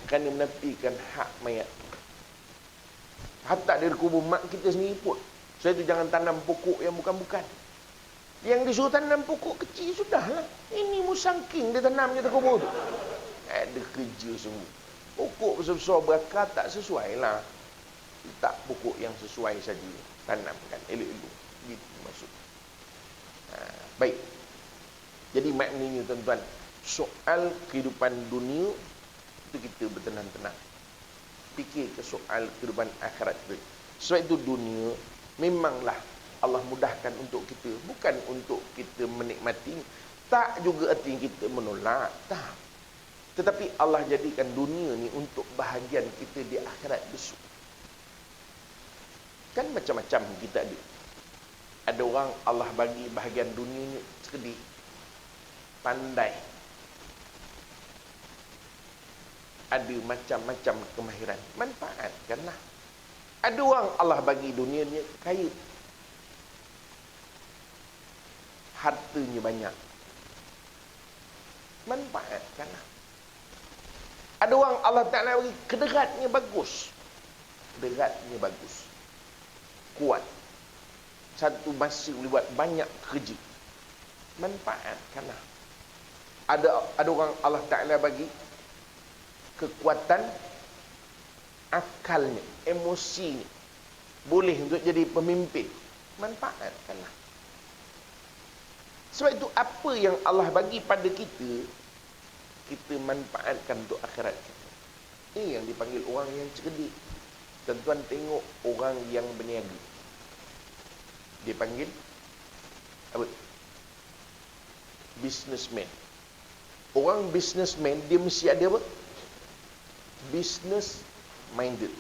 kerana menafikan hak mayat. Hatta dari kubur mak kita sendiri pun. Sebab itu jangan tanam pokok yang bukan-bukan. Yang disuruh tanam pokok kecil sudahlah. Ini musangking dia tanam je di kubur tu. Ada kerja semua. Pokok besar-besar berakar tak sesuai lah. Letak pokok yang sesuai saja, tanamkan elok-elok. Gitu maksud. Baik. Jadi maknanya tuan-tuan, soal kehidupan dunia itu kita bertenang-tenang. Fikir ke soal kehidupan akhirat itu. Sebab itu dunia memanglah Allah mudahkan untuk kita, bukan untuk kita menikmati. Tak juga artinya kita menolak, tak. Tetapi Allah jadikan dunia ni untuk bahagian kita di akhirat besok. Kan macam-macam kita ada. Ada orang Allah bagi bahagian dunia ni cerdik, pandai, ada macam-macam kemahiran, manfaatkanlah. Ada orang Allah bagi dunia ni kaya, hartanya banyak. Manfaatkanlah. Ada orang Allah Ta'ala bagi kederatnya bagus. Kederatnya bagus. Kuat. Satu masa boleh buat banyak kerja. Manfaatkanlah. Ada orang Allah Ta'ala bagi kekuatan akalnya, emosinya. Boleh untuk jadi pemimpin. Manfaatkanlah. Sebab itu apa yang Allah bagi pada kita, kita manfaatkan untuk akhirat kita. Ini yang dipanggil orang yang cerdik. Tuan-tuan tengok orang yang berniaga. Dia panggil apa? Businessman. Orang businessman dia mesti ada apa? Business minded.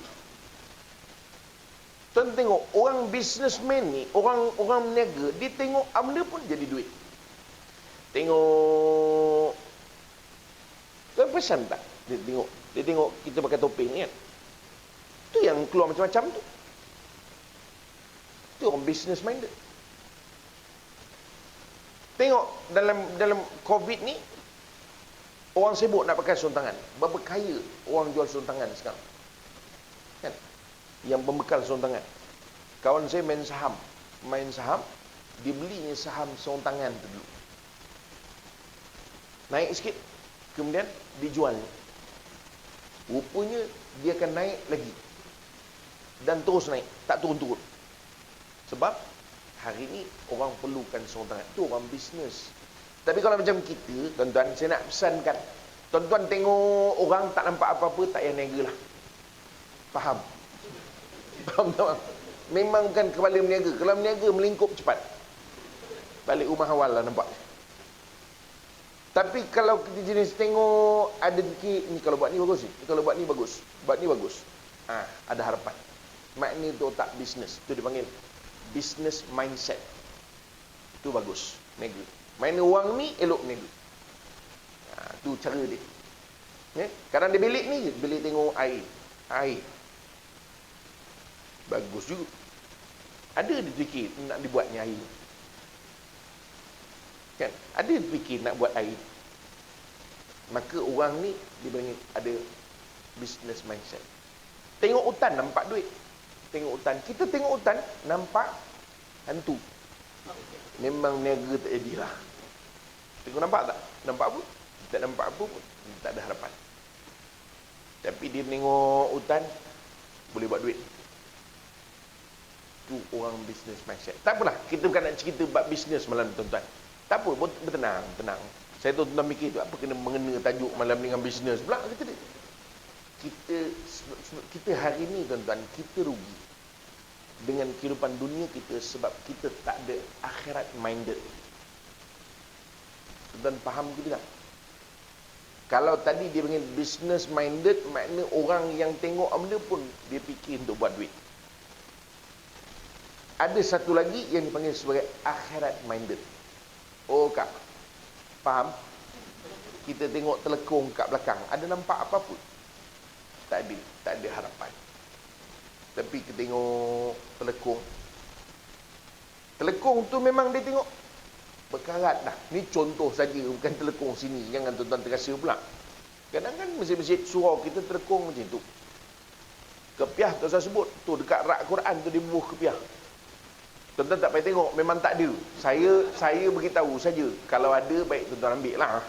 Tuan tengok orang businessman ni, orang berniaga, dia tengok benda pun jadi duit. Tengok, tuan perasan tak? Dia tengok kita pakai topeng ni kan. Tu yang keluar macam-macam tu. Tu orang business minded. Tengok dalam COVID ni, orang sibuk nak pakai sarung tangan. Berapa kaya orang jual sarung tangan sekarang. Kan? Yang pembekal sarung tangan. Kawan saya main saham, dibelinya saham sarung tangan tu dulu. Naik sikit, kemudian dijual. Rupanya dia akan naik lagi. Dan terus naik, tak turun-turun. Sebab hari ni orang perlukan sarung tangan. Itu orang bisnes. Tapi kalau macam kita, tuan-tuan, saya nak pesankan, tuan-tuan tengok orang tak nampak apa-apa, tak payah niaga lah. Faham? Faham tak? Memang bukan kepala berniaga. Kalau berniaga melingkup cepat. Balik rumah awal lah nampak. Tapi kalau kita jenis tengok ada sikit, ni kalau buat ni bagus ni, kalau buat ni bagus, buat ni bagus. Ada harapan. Makna tu otak bisnes. Tu dipanggil business mindset. Tu bagus. Niaga. Mana wang ni elok niaga. Tu cara dia. Kadang dia belik ni, belik tengok air. Bagus juga. Ada dia fikir nak dibuatnya air. Kan? Ada dia fikir nak buat air. Maka orang ni dia panggil ada business mindset. Tengok hutan nampak duit. Tengok hutan. Kita tengok hutan nampak hantu. Memang niaga tak jadilah. Tengok nampak tak? Nampak apa? Tak nampak apa pun. Tak ada harapan. Tapi dia tengok hutan boleh buat duit. Tu orang business mindset. Tak apalah, kita bukan nak cerita bab bisnes malam tuan-tuan. Tak apa, bertenang, tenang. Saya tahu tuan-tuan fikir tu apa kena mengena tajuk malam ni dengan bisnes pula kita. Kita hari ni tuan-tuan, kita rugi dengan kehidupan dunia kita sebab kita tak ada akhirat minded. Tuan faham kita tak? Kalau tadi dia panggil business minded, makna orang yang tengok benda pun dia fikir untuk buat duit. Ada satu lagi yang dipanggil sebagai akhirat minded. Oh kak, faham? Kita tengok telekung kat belakang, ada nampak apa pun? Tak ada harapan. Tapi kita tengok telekung tu memang dia tengok berkarat dah. Ni contoh saja, bukan telekung sini. Jangan tuan-tuan terasa pula. Kadang-kadang masjid-masjid surau kita telekung macam tu. Kepiah tu saya sebut, tu dekat rak Quran tu dia bubuh kepiah. Tuan-tuan tak payah tengok, memang tak ada. Saya beritahu saja. Kalau ada, baik tuan-tuan ambil lah.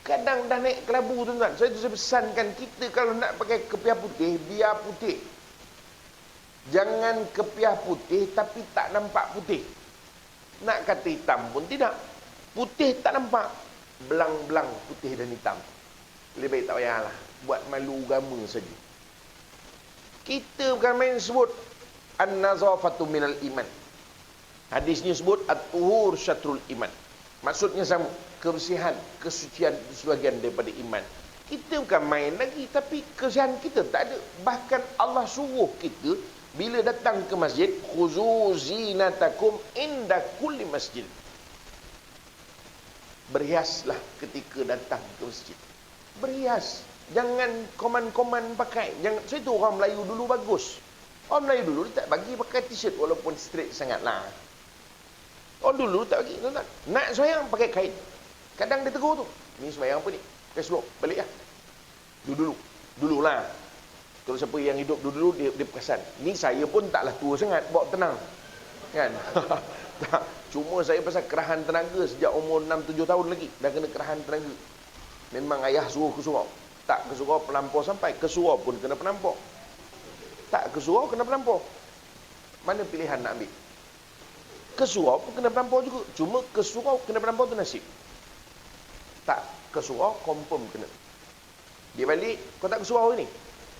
Kadang dah naik kelabu tuan-tuan. Saya pesankan kita kalau nak pakai kepiah putih, biar putih. Jangan kepiah putih tapi tak nampak putih. Nak kata hitam pun tidak. Putih tak nampak. Belang-belang putih dan hitam. Lebih baik tak payahlah. Buat malu agama saja. Kita bukan main sebut an-nazafatu minal iman. Hadisnya sebut at-tuhur syatrul iman. Maksudnya sama. Kebersihan, kesucian sebahagian daripada iman. Kita bukan main lagi, tapi kebersihan kita tak ada. Bahkan Allah suruh kita bila datang ke masjid, khuzu zinatakum inda kulli masjid. Berhiaslah ketika datang ke masjid. Berhias. Jangan koman-koman pakai. Jangan. So itu orang Melayu dulu bagus. Orang Melayu dulu dia tak bagi pakai t-shirt walaupun straight sangatlah. Oh dulu tak bagi tuan-tuan. Nak sembahyang pakai kain. Kadang dia tegur tu. Ni sembahyang apa ni? Pakai seluar. Balik lah. Dulu. Dululah. Kalau siapa yang hidup dulu dia perasan. Ni saya pun taklah tua sangat. Bawa tenang. Kan? Tak. Cuma saya pasal kerahan tenaga sejak umur 6-7 tahun lagi. Dah kena kerahan tenaga. Memang ayah suruh ke surau. Tak ke surau pelampau sampai. Ke surau pun kena pelampau. Tak ke surau kena pelampau. Mana pilihan nak ambil? Ke surau pun kena pelampau juga. Cuma ke surau kena pelampau tu nasib. Tak ke surau confirm kena. Dia balik, kau tak ke surau ni?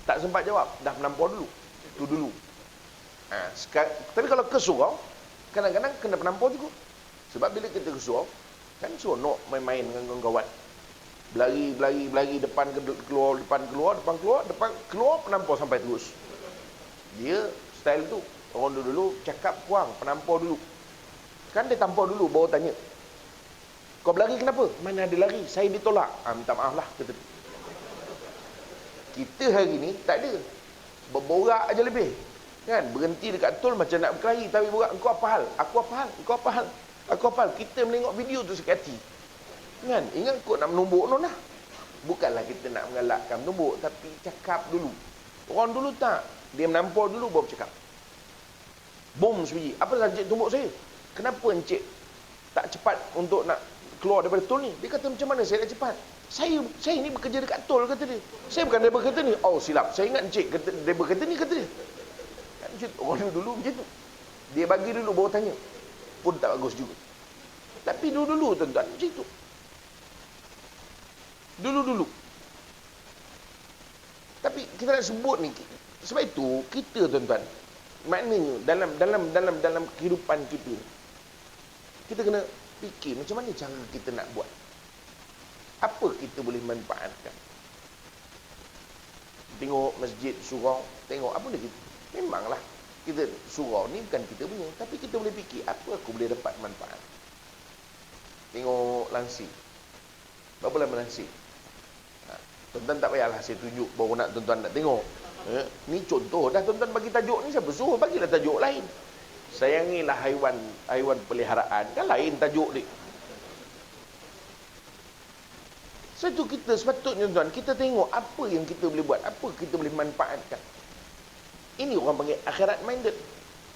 Tak sempat jawab. Dah pelampau dulu. Itu dulu. Tapi kalau ke surau, kadang-kadang kena pelampau juga. Sebab bila kita ke surau, kan seronok main-main dengan kawan-kawan. Berlari, depan keluar, depan keluar, penampau sampai terus. Dia style tu. Orang dulu cakap kurang, penampau dulu. Kan dia tampau dulu, baru tanya. Kau berlari kenapa? Mana ada lari? Saya ditolak. Minta maaf lah, kata dia. Kita hari ni tak ada. Berborak aja lebih. Kan? Berhenti dekat tol macam nak berkelahi. Tapi borak, engkau apa hal? Aku apa hal? Engkau apa hal? Aku apa hal? Kita menengok video tu sakit hati. Kan? Ingat kau nak menumbuk non lah. Bukanlah kita nak mengalakkan menumbuk, tapi cakap dulu. Orang dulu tak. Dia menampau dulu baru cakap. Bom sebiji. Apa sahaja encik tumbuk saya? Kenapa encik tak cepat untuk nak keluar daripada tol ni? Dia kata macam mana saya nak cepat? Saya ni bekerja dekat tol, kata dia. Saya bukan driver kereta ni. Oh silap. Saya ingat encik driver kereta ni, kata dia. Kan, orang dulu macam tu. Dia bagi dulu baru tanya. Pun tak bagus juga. Tapi dulu tuan-tuan macam tu. Dulu. Tapi kita nak sebut ni, sebab itu kita tuan-tuan, maknanya dalam kehidupan kita, kita kena fikir macam mana cara kita nak buat. Apa kita boleh manfaatkan. Tengok masjid, surau, tengok apa dia kita. Memanglah kita surau ni bukan kita punya, tapi kita boleh fikir apa aku boleh dapat manfaat. Tengok langsir. Berapa lama langsir? Tuan-tuan tak payahlah saya tunjuk, baru nak tuan-tuan nak tengok. Ni contoh dah, tuan-tuan bagi tajuk ni, siapa suruh bagilah tajuk lain. Sayangilah haiwan peliharaan, kan lain tajuk dia. So itu kita sepatutnya tuan-tuan, kita tengok apa yang kita boleh buat, apa kita boleh manfaatkan. Ini orang panggil akhirat minded.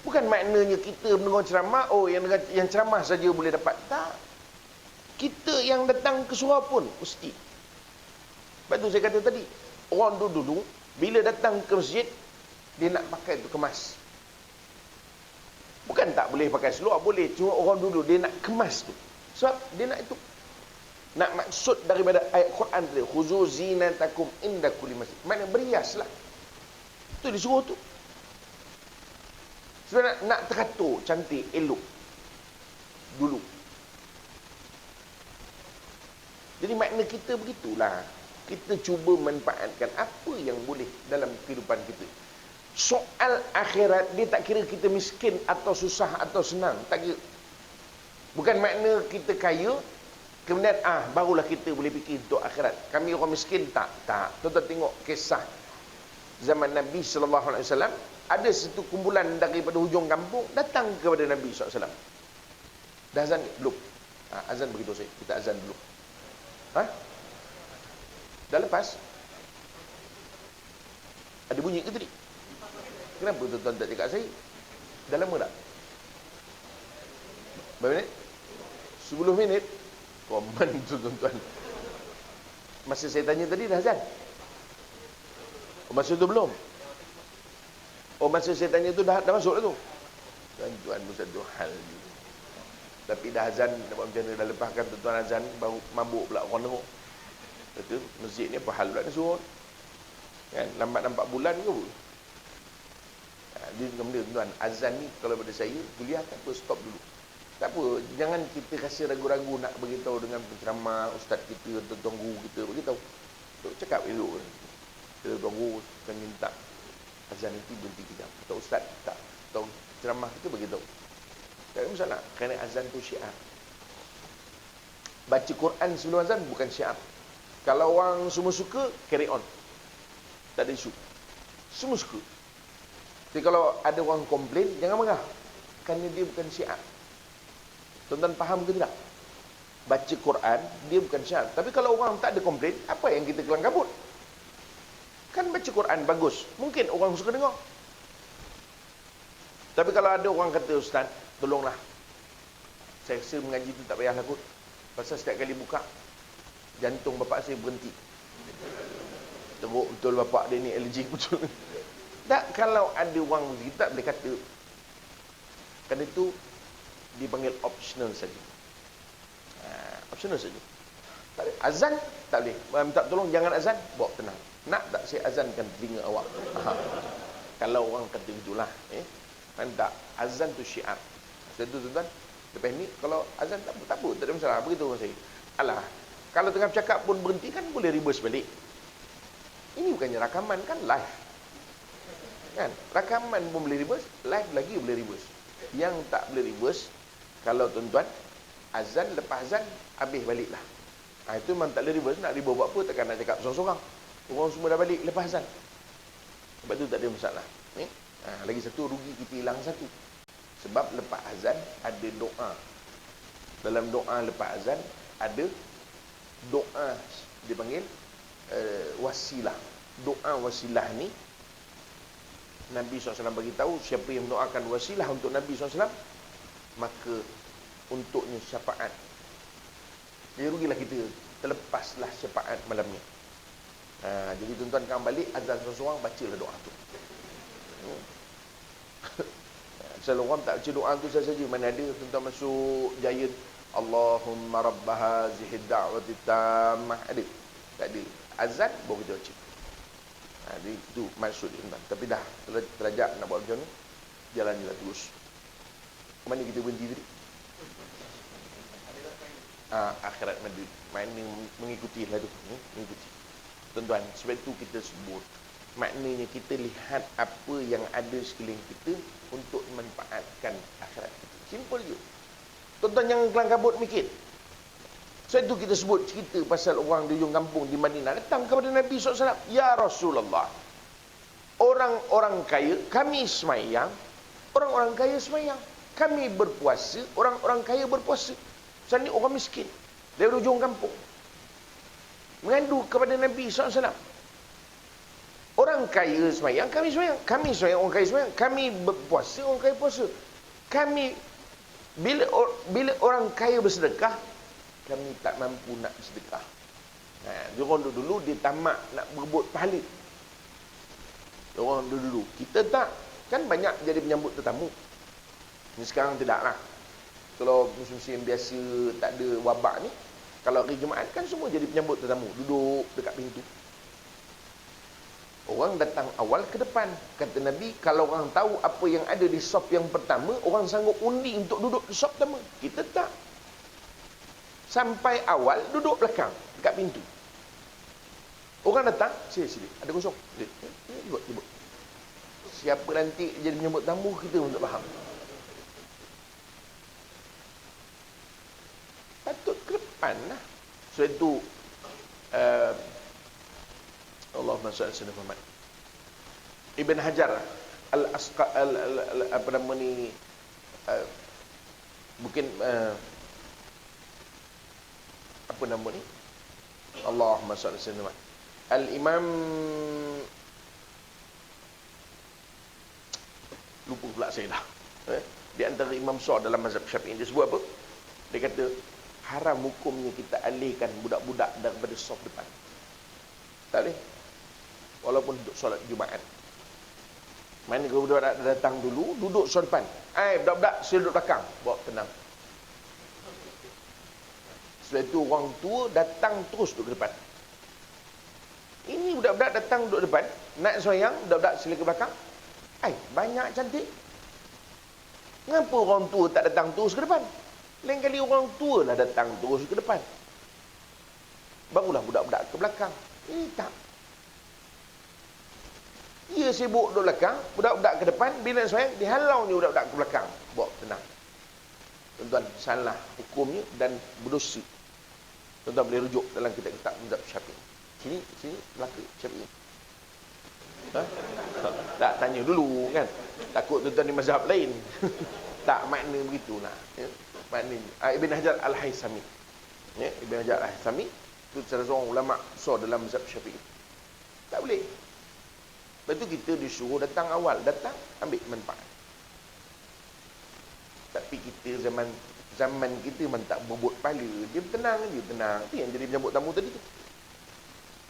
Bukan maknanya kita mendengar ceramah, oh yang ceramah saja boleh dapat. Tak. Kita yang datang ke surau pun mesti. Sebab tu saya kata tadi, orang dulu bila datang ke masjid, dia nak pakai tu kemas. Bukan tak boleh pakai seluar, boleh. Cuma orang dulu dia nak kemas tu. Sebab dia nak itu. Nak maksud daripada ayat Quran tadi, khuzu zinatakum inda kulli masjid. Maknanya beriaslah. Itu disuruh tu. Sebab nak teratur, cantik, elok. Dulu. Jadi makna kita begitulah. Kita cuba manfaatkan apa yang boleh dalam kehidupan kita. Soal akhirat, dia tak kira kita miskin atau susah atau senang. Tak kira. Bukan makna kita kaya, kemudian barulah kita boleh fikir untuk akhirat. Kami orang miskin, tak. Tuan-tuan tengok kisah zaman Nabi SAW. Ada satu kumpulan daripada hujung kampung datang kepada Nabi SAW. Dah azan belum? Azan beritahu saya. Kita azan dulu. Dah lepas? Ada bunyi ke tadi? Kenapa tuan-tuan tak cakap saya? Dah lama tak? Berapa minit? 10 minit? Komen tu tuan-tuan. Masa saya tanya tadi dah azan? Masa tu belum? Masa saya tanya tu dah masuk dah tu? Tuan-tuan tu satu hal juga. Tapi dah azan, macam mana dah lepaskan tuan-tuan azan, baru mabuk pula orang tengok. Kata, masjid ni apa hal pula ni suruh? Kan, lambat nampak bulan ke apa? Dia benda tuan, azan ni kalau pada saya, kuliah tak apa, stop dulu. Tak apa, jangan kita rasa ragu-ragu nak beritahu dengan penceramah, ustaz kita, tuan-tuan guru kita, beritahu. Cakap elok. Tuan guru akan minta azan nanti berhenti kejap. Atau ustaz, tak. Atau ceramah kita beritahu. Tak ada masalah, kerana azan tu syiar. Baca Quran sebelum azan bukan syiar. Kalau orang semua suka, carry on. Tak ada isu. Semua suka. Jadi kalau ada orang komplain, jangan marah. Kerana dia bukan syiar. Tuan-tuan faham ke tidak? Baca Quran, dia bukan syarat. Tapi kalau orang tak ada komplain, apa yang kita kelang kabut? Kan baca Quran bagus. Mungkin orang suka dengar. Tapi kalau ada orang kata, Ustaz, tolonglah. Saya rasa mengaji tu tak payahlah kot. Pasal setiap kali buka, jantung bapak saya berhenti. Teruk betul bapak dia ni allergic betul. Tak, kalau ada orang kita tak boleh kata. Kerana itu dipanggil optional saja. Optional saja. Tak boleh. Azan tak boleh. Minta tolong jangan azan, bawa tenang. Nak tak saya azankan telinga awak? Kalau orang kata itulah, kan tak, azan tu syiar. Sebab tu tuan-tuan, lepas ni kalau azan tak apa, tak ada masalah. Beritahu saya. Alah, kalau tengah bercakap pun berhenti kan boleh reverse balik. Ini bukannya rakaman, kan live. Kan? Rakaman pun boleh reverse, live lagi boleh reverse. Yang tak boleh reverse, kalau tuan-tuan, azan lepas azan, habis baliklah. Itu memang tak boleh reverse. Nak reverse buat apa? Takkan nak cakap sorang-sorang. Orang semua dah balik lepas azan. Sebab tu tak ada masalah. Lagi satu, rugi kita hilang satu. Sebab lepas azan ada doa. Dalam doa lepas azan ada doa dipanggil wasilah. Doa wasilah ni Nabi SAW beritahu, siapa yang mendoakan wasilah untuk Nabi SAW, maka untuknya syafaat. Jadi rugilah kita, terlepaslah syafaat malam ni. Jadi tuan-tuan kan balik azan seorang-seorang, bacalah doa tu. Selalu orang tak baca doa tu saja. Mana ada tuan-tuan masuk Giant, Allahumma rabba hazihi da'wati tammah, ada? Tak ada. Azan baru kita baca. Jadi itu maksud dia, tuan-tuan. Tapi dah terajak nak buat macam ni, jalan terus. Mana kita berhenti tadi? Akhirat Madrid. Mana mengikuti lah tu, mengikuti. Tuan-tuan, sebab itu kita sebut, maknanya kita lihat apa yang ada sekeliling kita untuk memanfaatkan akhirat kita. Simple je. Tuan-tuan jangan kelang kabut mikir. Sebab itu kita sebut cerita pasal orang di ujung kampung di Madinah datang kepada Nabi SAW. Ya Rasulullah, orang-orang kaya kami semayang, orang-orang kaya semayang. Kami berpuasa, orang-orang kaya berpuasa. Sebab ni orang miskin dari ujung kampung mengadu kepada Nabi SAW. Orang kaya semayang, kami semayang. Kami semayang, orang kaya semayang. Kami berpuasa, orang kaya puasa. Kami, bila orang kaya bersedekah, kami tak mampu nak bersedekah. Diorang dulu dia tamak nak berebut pahala. Diorang dulu. Kita tak. Kan banyak jadi penyambut tetamu. Ini sekarang tidak lah. Kalau musim-musim biasa tak ada wabak ni, kalau hari Jumaat kan semua jadi penyambut tetamu. Duduk dekat pintu. Orang datang awal ke depan. Kata Nabi, kalau orang tahu apa yang ada di sop yang pertama, orang sanggup undi untuk duduk di sop pertama. Kita tak. Sampai awal, duduk belakang, dekat pintu. Orang datang, sini, ada kosong. Jemput. Siapa nanti jadi penyambut tamu, kita pun tak faham. Patut ke depan lah. So itu Allahumma salli ala Muhammad. Ibn Hajar apa nama ni, mungkin apa nama ni, Allahumma salli ala Muhammad, Al-Imam, lupa pula saya dah, di antara imam besar dalam mazhab Syafi'i, dia sebut apa? Dia kata haram hukumnya kita alihkan budak-budak daripada saf depan. Tak boleh. Walaupun duduk solat Jumaat. Mana kalau budak-budak datang dulu, duduk solat depan. Budak-budak sila duduk belakang. Bawa tenang. Setelah itu orang tua datang terus duduk ke depan. Ini budak-budak datang duduk depan, nak sembahyang, budak-budak sila ke belakang. Banyak cantik. Kenapa orang tua tak datang terus ke depan? Lain kali orang tua lah datang terus ke depan, barulah budak-budak ke belakang. Ini tak. Ia sibuk duduk belakang, budak-budak ke depan. Bila sembahyang, dihalau ni budak-budak ke belakang. Bawa tenang. Tuan-tuan, salah hukumnya dan berdosa. Tuan-tuan boleh rujuk dalam kitab-kitab mazhab Syafi'i. Sini belakang Syafi'i. Tak, tanya dulu kan. Takut tuan-tuan di mazhab lain. Tak makna begitulah. Ya. Maknanya Ibn Hajar Al-Haythami. Ya, Ibn Hajar Al-Haythami itu salah seorang ulama besar dalam mazhab Syafi'i. Tak boleh. Lepas tu kita disuruh datang awal, datang ambil manfaat. Tapi kita zaman kita memang tak berebut pahala. Dia tenang je, tenang. Itu yang jadi menyambut tamu tadi tu.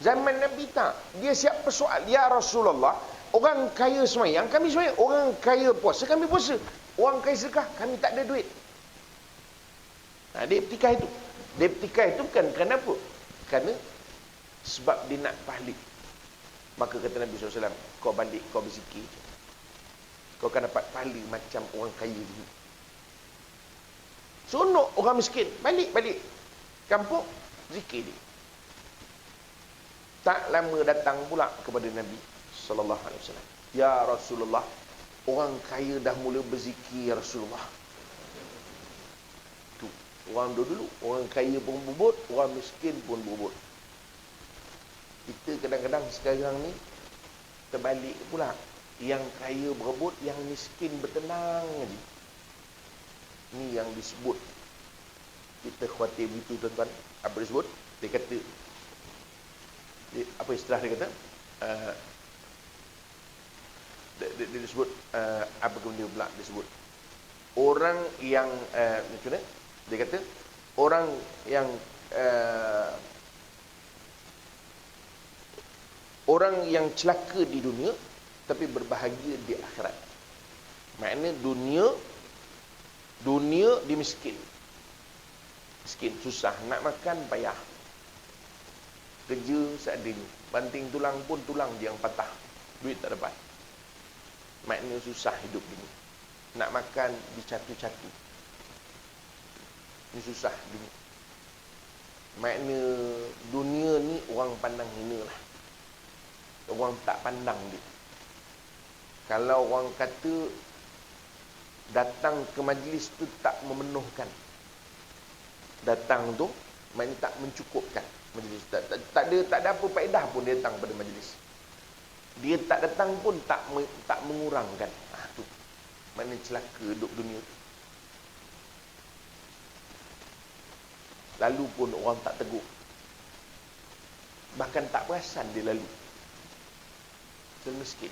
Zaman Nabi tak. Dia siap persoal. Ya Rasulullah, orang kaya semayang, kami semayang. Orang kaya puasa, kami puasa. Orang kaya sedekah, kami tak ada duit. Nah, dia pertikah itu. Dia pertikah itu bukan kerana apa? Kerana sebab dia nak pahala. Maka kata Nabi SAW, kau balik, kau berzikir, kau akan dapat pahala macam orang kaya dulu. Seronok orang miskin, balik kampung, zikir dia. Tak lama datang pula kepada Nabi SAW. Ya Rasulullah, orang kaya dah mula berzikir, ya Rasulullah. Tu, orang dulu, orang kaya pun berebut, orang miskin pun berebut. Kita kadang-kadang sekarang ni terbalik pula. Yang kaya berebut, yang miskin bertenang je. Ni yang disebut. Kita khawatir begitu tuan-tuan. Apa disebut? Dia kata, apa istilah dia kata? Dia disebut, apa kemudian pula disebut? Orang yang, macam mana? Dia kata, orang yang orang yang celaka di dunia tapi berbahagia di akhirat. Maknanya dunia dia miskin. Miskin, susah. Nak makan, payah. Kerja seadanya. Banting tulang pun tulang dia yang patah. Duit tak dapat. Maknanya susah hidup ini. Nak makan, dicatu-catu. Ini susah dunia. Maknanya dunia ni orang pandang hina lah. Orang tak pandang dia. Kalau orang kata datang ke majlis tu tak memenuhkan, datang tu maknanya tak mencukupkan majlis, tak ada apa faedah pun dia datang pada majlis. Dia tak datang pun tak mengurangkan. Tu maknanya celaka hidup dunia tu. Lalu pun orang tak tegur, bahkan tak perasan dia lalu. Dia miskin,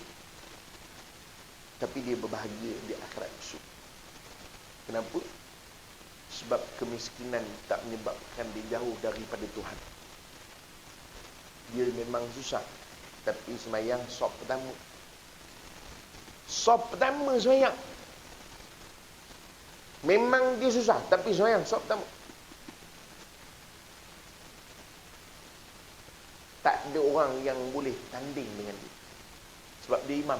tapi dia berbahagia di akhirat besok. Kenapa? Sebab kemiskinan tak menyebabkan dia jauh daripada Tuhan. Dia memang susah, tapi semayang sop pertama. Sop pertama semayang. Memang dia susah, tapi semayang sop pertama. Tak ada orang yang boleh tanding dengan dia. Sebab dia imam.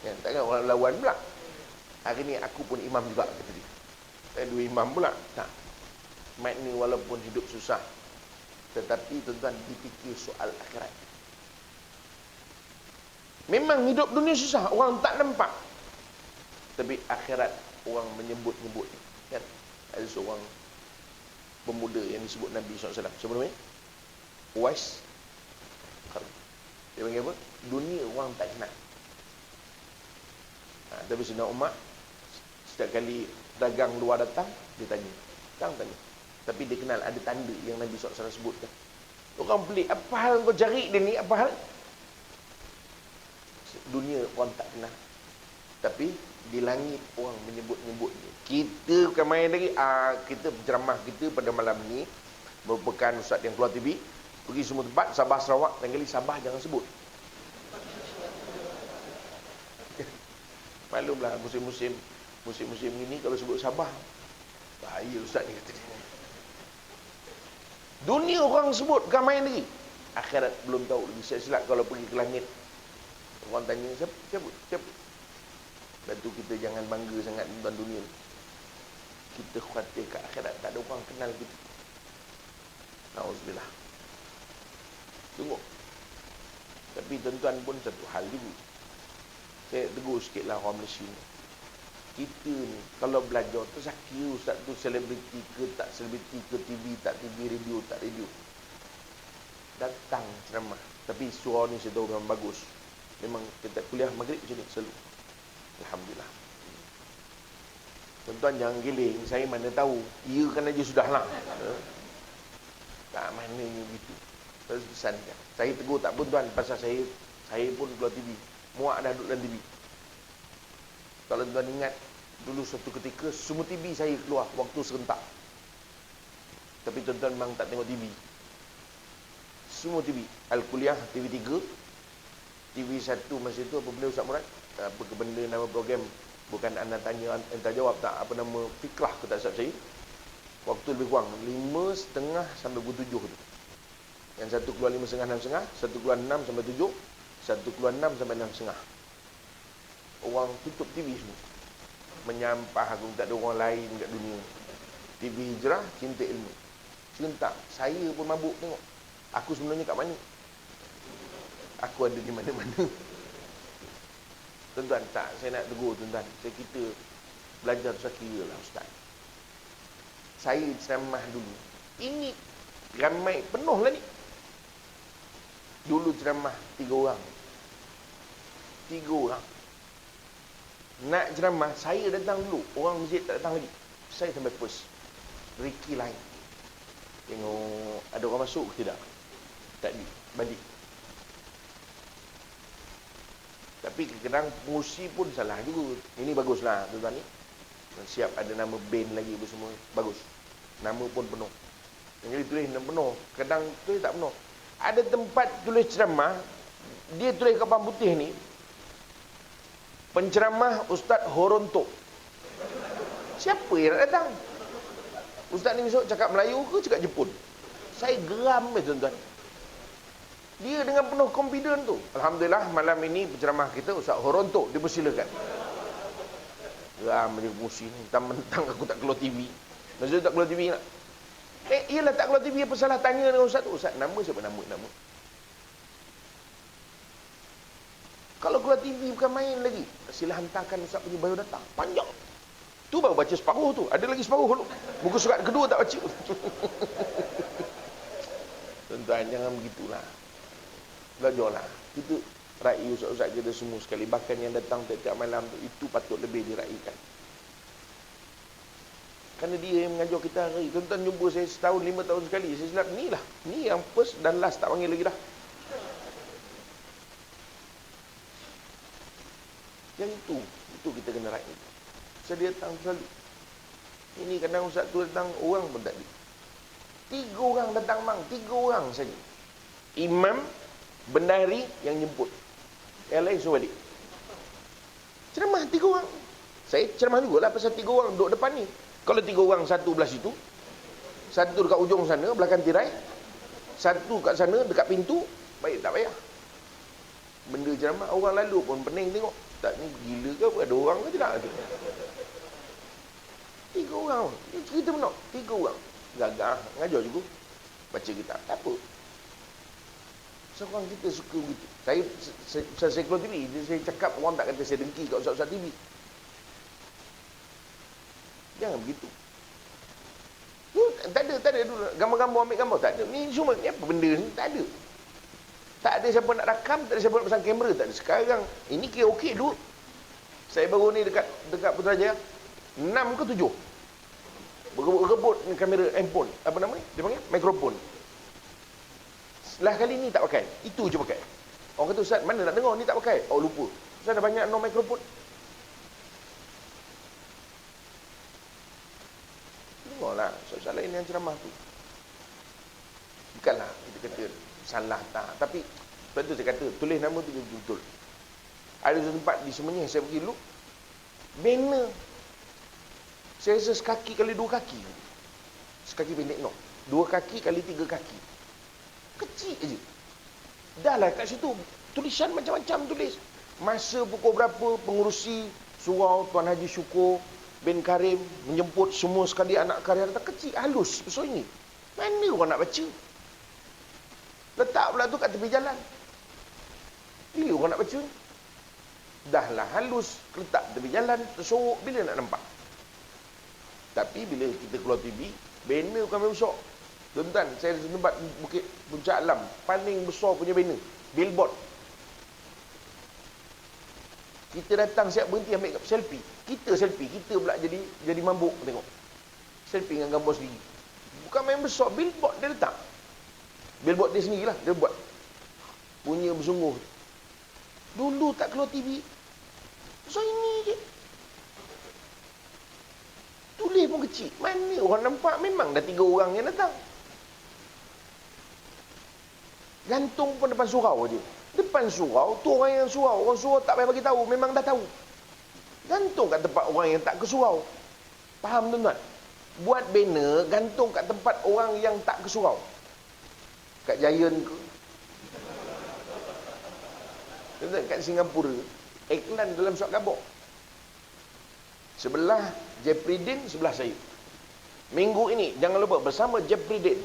Ya, takkan orang lawan pula. Hari ni aku pun imam juga, kata dia. Tak dua imam pula. Tak. Maknanya walaupun hidup susah, tetapi tuan-tuan dipikir soal akhirat. Memang hidup dunia susah, orang tak nampak. Tapi akhirat orang menyebut-nyebut. Kan? Ada seorang pemuda yang disebut Nabi SAW. Siapa namanya? Uwais. Dia panggil apa? Dunia orang tak kenal. Tapi Sayyidina Umar, setiap kali dagang luar datang, dia tanya. Tanya. Tapi dia kenal ada tanda yang Nabi SAW sebutkan. Orang pelik, apa hal kau cari dia ni? Apa hal? Dunia orang tak kenal. Tapi di langit orang menyebut-nyebut dia. Kita bukan main lagi. Kita ceramah kita pada malam ni merupakan ustaz yang keluar TV. Pergi semua tempat, Sabah Sarawak, dan kali Sabah jangan sebut. Maklumlah musim-musim ini kalau sebut Sabah, bahaya ustaz ni, kata dia. Dunia orang sebut, bukan main lagi. Akhirat belum tahu lagi. Silap kalau pergi ke langit, orang tanya, siapa? Dan tu kita jangan bangga sangat tentang dunia. Kita khawatir kat akhirat tak ada orang kenal kita. Nauzubillah. Tengok. Tapi tuan-tuan pun satu hal juga. Saya tegur sikitlah orang Malaysia ni. Kita ni kalau belajar tersakir ustaz tu selebriti ke tak selebriti, ke TV tak TV, radio tak radio. Datang ceramah. Tapi suara ni saya tahu memang bagus. Memang kita kuliah maghrib macam ni selalu. Alhamdulillah. Tuan-tuan jangan giling, saya mana tahu. Ia kan aja sudahlah. Tak mananya gitu. Terus pesankan. Saya tegur tak pun tuan, pasal saya pun keluar TV. Muak dah duduk dalam TV. Kalau tuan ingat, dulu suatu ketika semua TV saya keluar waktu serentak. Tapi tuan-tuan memang tak tengok TV. Semua TV. Al-Kuliah, TV3, TV1 masa itu apa benda Ustaz Murad? Apa ke benda nama program? Bukan anda tanya, anda jawab tak? Apa nama fikrah ke tak sahabat saya? Waktu lebih kurang 5.30 sampai pukul 7 tu. Yang satu keluar 5.30, 6.30, satu keluar 6 sampai 7, satu keluar 6 sampai 6.30. Orang tutup TV semua. Menyampah aku tak ada orang lain kat dunia. TV Hijrah, Cinta Ilmu. Serentak. Saya pun mabuk tengok. Aku sebenarnya kat mana? Aku ada di mana-mana. Tuan-tuan, tak, saya nak tegur tuan-tuan. Kita belajar tu kira lah Ustaz. Saya ceramah dulu. Ini ramai, penuh lah ni. Dulu ceramah 3 orang. 3 orang. Nak ceramah, saya datang dulu. Orang masjid tak datang lagi. Saya sampai first. Ricky lain. Tengok, ada orang masuk ke tidak? Tak di, balik. Tapi kadang-kadang pengurusi pun salah juga. Ini baguslah tuan-tuan ni. Siap ada nama band lagi apa semua. Bagus. Nama pun penuh. Yang tulis nama penuh. Kadang tulis tak penuh. Ada tempat tulis ceramah. Dia tulis kapan putih ni. Penceramah Ustaz Horonto. Siapa yang nak datang? Ustaz ni besok cakap Melayu ke cakap Jepun? Saya geram tuan-tuan. Dia dengan penuh confident tu. Alhamdulillah malam ini penceramah kita Ustaz Horonto dipersilakan. Geram dia musim ni. Mentang-mentang aku tak keluar TV. Maksudnya tak keluar TV nak. Iyalah tak keluar TV apa salah tanya dengan Ustaz tu. Ustaz nama siapa nama? Kalau keluar TV bukan main lagi. Sila hantarkan Ustaz punya biodata. Panjang. Tu baru baca separuh tu. Ada lagi separuh dulu. Buku surat kedua tak baca. Tuan-tuan jangan begitulah. Belajarlah. Kita raih ustaz-ustaz kita semua sekali. Bahkan yang datang tiap-tiap malam tu, itu patut lebih diraihkan. Kerana dia yang mengajar kita hari. Tuan-tuan jumpa saya setahun 5 tahun sekali. Saya silap ni lah. Ni yang first dan last tak panggil lagi dah. Yang itu kita kena raih. Saya dia datang selalu. Ini kadang ustaz tu datang, orang pun tak ada. 3 orang datang bang. 3 orang saja. Imam, bendahari yang jemput. Yang lain suruh balik. Ceramah 3 orang. Saya ceramah juga lah pasal 3 orang duduk depan ni. Kalau 3 orang, satu belah situ, satu dekat ujung sana, belakang tirai, satu kat sana, dekat pintu, baik tak payah. Benda ceramah, orang lalu pun pening tengok. Tak ni gila ke apa? Ada orang ke tidak? 3 orang. Ini cerita benar. 3 orang. Gagah. Ngajar juga. Baca kitab. Tak apa. Seorang kita suka begitu. Saya keluar TV, saya cakap orang tak kata saya dengki kat ustaz-ustaz TV. Jangan begitu. Tak ada dulu. Gambar-gambar ambil gambar. Tak ada. Ni semua, ni apa benda ni? Tak ada. Tak ada siapa nak rakam, tak ada siapa nak pasang kamera. Tak ada. Sekarang, ini kira okey dulu. Saya baru ni dekat Putrajaya. 6 ke 7. Berebut kamera handphone. Apa nama ni? Dia panggil? Mikrofon. Setelah kali ni tak pakai. Itu je pakai. Orang kata, Ustaz, mana nak dengar? Ni tak pakai. Oh, lupa. Ustaz dah banyak no mikrofon. Dengarlah. Soal-soal lain yang ceramah tu. Bukanlah kita kata salah tak. Tapi, sebab tu saya kata, tulis nama tu betul-betul. Ada satu tempat di Semenyih saya pergi dulu. Banner. Saya rasa sekaki kali 2 kaki. Sekaki pendek no. 2 kaki kali 3 kaki. Kecil je. Dah lah kat situ tulisan macam-macam tulis. Masa pukul berapa pengurusi surau Tuan Haji Syukur bin Karim menjemput semua sekali anak karya datang. Kecil, halus besar ini. Mana orang nak baca? Letak pula tu kat tepi jalan. Bila orang nak baca? Dah lah halus, letak tepi jalan, tersorok, bila nak nampak? Tapi bila kita keluar TV, banner bukan main besar. Tuan-tuan, saya ada tempat Bukit Puncak Alam, paling besar punya banner, billboard. Kita datang siap berhenti ambil selfie. Kita selfie, kita pula jadi mabuk tengok. Selfie dengan gambar sendiri. Bukan main besar, billboard dia letak. Billboard dia sendirilah, dia buat. Punya bersungguh. Dulu tak keluar TV. So ini je. Tulis pun kecil. Mana orang nampak memang dah 3 orang yang datang. Gantung pun depan surau je. Depan surau, tu orang yang surau. Orang surau tak payah bagi tahu, memang dah tahu. Gantung kat tempat orang yang tak ke surau. Faham tuan-tuan? Buat banner, gantung kat tempat orang yang tak ke surau. Kat Giant ke. Tuan-tuan, kat Singapura, iklan dalam surat khabar. Sebelah Jeffrey Dean, sebelah saya. Minggu ini, jangan lupa bersama Jeffrey Dean.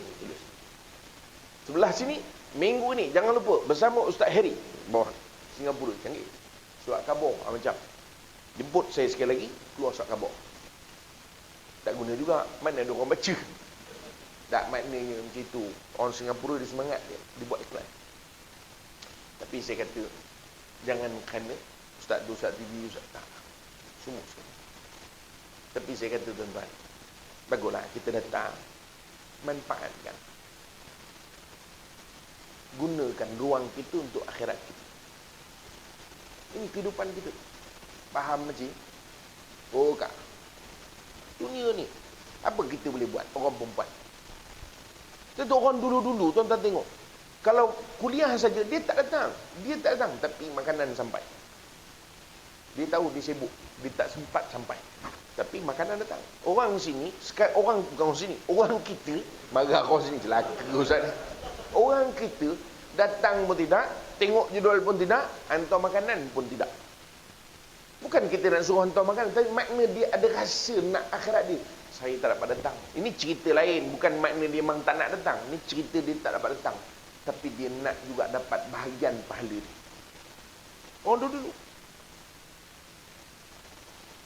Sebelah sini, minggu ini, jangan lupa bersama Ustaz Harry. Bawah, Singapura, canggih. Surat khabar, macam. Jemput saya sekali lagi, keluar surat khabar. Tak guna juga, mana ada orang baca. Tak maknanya macam itu. Orang Singapura dia semangat dia buat iklan. Tapi saya kata, jangan kerana Ustaz tu, Ustaz TV, Ustaz tak. Semua. Tapi saya kata tuan-tuan, baguslah kita datang, manfaatkan. Gunakan ruang kita untuk akhirat kita. Ini kehidupan kita. Faham macam? Oh kak, dunia ni, apa kita boleh buat, orang perempuan? Tentu orang dulu-dulu, tuan-tuan tengok. Kalau kuliah saja, dia tak datang. Dia tak datang, tapi makanan sampai. Dia tahu dia sibuk, dia tak sempat sampai. Tapi makanan datang. Orang sini, orang bukan orang sini, orang kita, marah orang sini, celaka Ustaz ni. Orang kita, datang pun tidak, tengok jadual pun tidak, hantar makanan pun tidak. Bukan kita nak suruh hantar makanan, tapi makna dia ada rasa nak akhirat dia. Saya tak dapat datang. Ini cerita lain, bukan makna dia memang tak nak datang. Ini cerita dia tak dapat datang. Tapi dia nak juga dapat bahagian pahala dia. Orang dulu.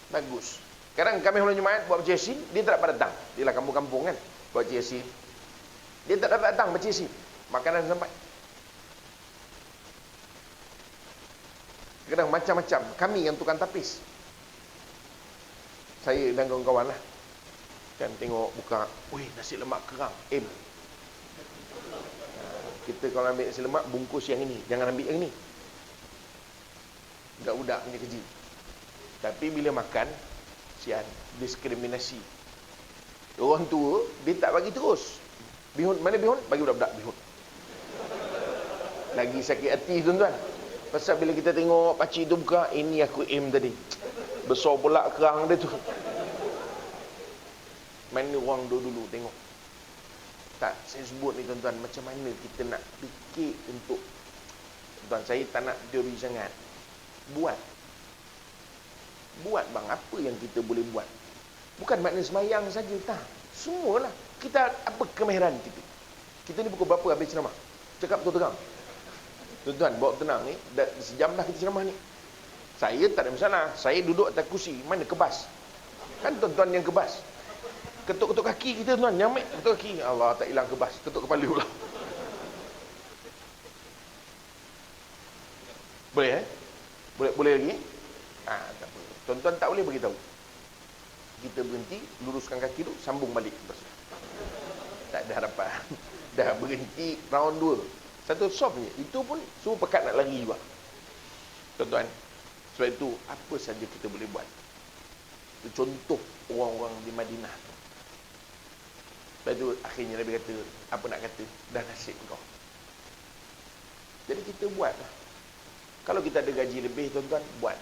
Bagus. Sekarang kami Malam Jumaat buat baca Yasin, dia tak dapat datang. Dia lah kampung-kampung kan, buat baca Yasin. Dia tak dapat datang baca Yasin. Makanan sampai. Kadang macam-macam. Kami yang tukang tapis. Saya dan kawan-kawan lah. Kan tengok buka, weh nasi lemak kerang, kita kalau ambil nasi lemak, bungkus yang ini, jangan ambil yang ini. Budak-budak punya kerja. Tapi bila makan, sian, diskriminasi. Orang tua, dia tak bagi terus. Bihun, mana bihun? Bagi budak-budak bihun. Lagi sakit hati tuan-tuan. Pasal bila kita tengok pakcik tu buka, ini aku tadi. Besar pula kerang dia tu. Mana orang dulu tengok. Tak, saya sebut ni tuan-tuan, macam mana kita nak fikir untuk, tuan, saya tak nak teori sangat. Buat bang, apa yang kita boleh buat. Bukan makna semayang saja, tak. Semualah. Kita, apa kemahiran kita? Kita ni pukul berapa habis ceramah? Cakap betul terang. Tuan-tuan, bawa tenang ni, dah sejam dah kita ceramah ni. Saya tak ada masalah. Saya duduk atas kursi, mana kebas. Kan tuan-tuan yang kebas. Ketuk-ketuk kaki kita tuan, nyamik ketuk kaki. Allah, tak hilang kebas. Ketuk kepala pula. Boleh Boleh lagi? Tak apa. Tuan-tuan tak boleh beritahu. Kita berhenti, luruskan kaki tu, sambung balik. Tak ada harapan. Dah berhenti round 2. Satu soft je. Itu pun semua pekat nak lari juga. Tuan-tuan, sebab itu apa saja kita boleh buat. Itu contoh orang-orang di Madinah tu. Sebab itu akhirnya Nabi kata, apa nak kata, dah nasib kau. Jadi kita buatlah. Kalau kita ada gaji lebih tuan-tuan, buat.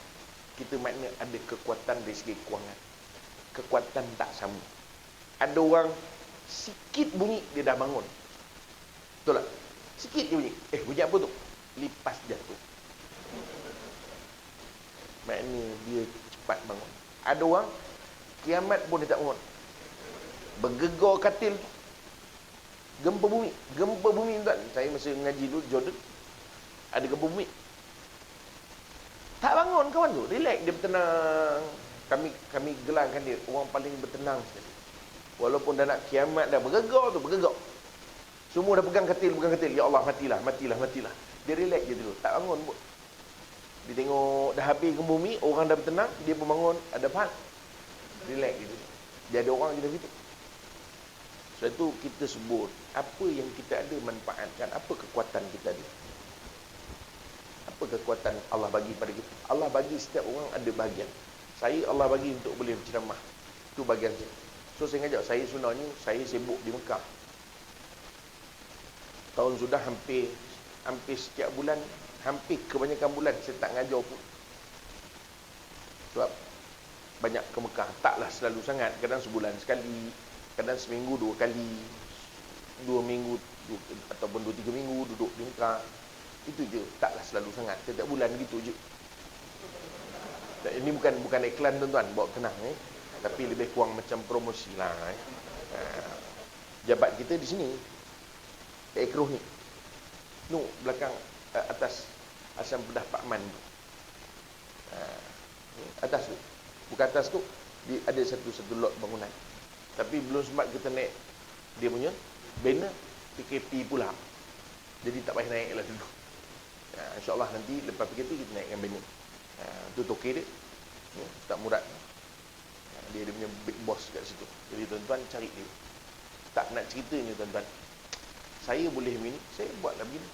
Kita makna ada kekuatan dari segi kewangan. Kekuatan tak sama. Ada orang sikit bunyi dia dah bangun. Betul tak? Sikit dia bunyi. Bunyi apa tu? Lipas jatuh. Makna dia cepat bangun. Ada orang kiamat pun dia tak bangun. Bergegar katil tu. Gempa bumi. Gempa bumi tuan. Saya masa mengaji dulu Jordan. Ada gempa bumi. Tak bangun kawan tu. Relax, dia bertenang. Kami gelarkan dia orang paling bertenang sekali. Walaupun dah nak kiamat dah bergegar tu, bergegar. Semua dah pegang katil. Ya Allah, matilah. Dia relax je dulu. Tak bangun pun. Dia tengok dah habis ke bumi, orang dah bertenang, dia pun bangun, ada faham? Relax gitu. Dia ada orang kita gitu. Sebab itu kita sebut, apa yang kita ada manfaatkan, apa kekuatan kita ada. Apa kekuatan Allah bagi pada kita? Allah bagi setiap orang ada bahagian. Saya Allah bagi untuk boleh berceramah. Itu bahagian saya. So saya ngajak, saya sebenarnya, saya sibuk di Mekah. Tahun sudah hampir setiap bulan, hampir kebanyakan bulan saya tak ngajar pun. Sebab banyak ke Mekah. Taklah selalu sangat. Kadang sebulan sekali, kadang seminggu 2 kali, 2 minggu ataupun 2-3 minggu duduk di Mekah. Itu je. Taklah selalu sangat. Setiap bulan gitu je. Ini bukan iklan tuan-tuan, bawa tenang tapi lebih kurang macam promosi lah jabat kita di sini Ekroh ni belakang atas Asam Pedah Pak Man tu. Atas tu, bukan atas tu ada satu lot bangunan, tapi belum sempat kita naik dia punya banner PKP pula, jadi tak payah naik lah dulu. InsyaAllah nanti lepas PKP kita naikkan banner. Tu toke dia tak murad. Dia punya big boss kat situ. Jadi tuan-tuan cari dia. Tak nak ceritanya tuan-tuan, saya boleh begini, saya buatlah begini.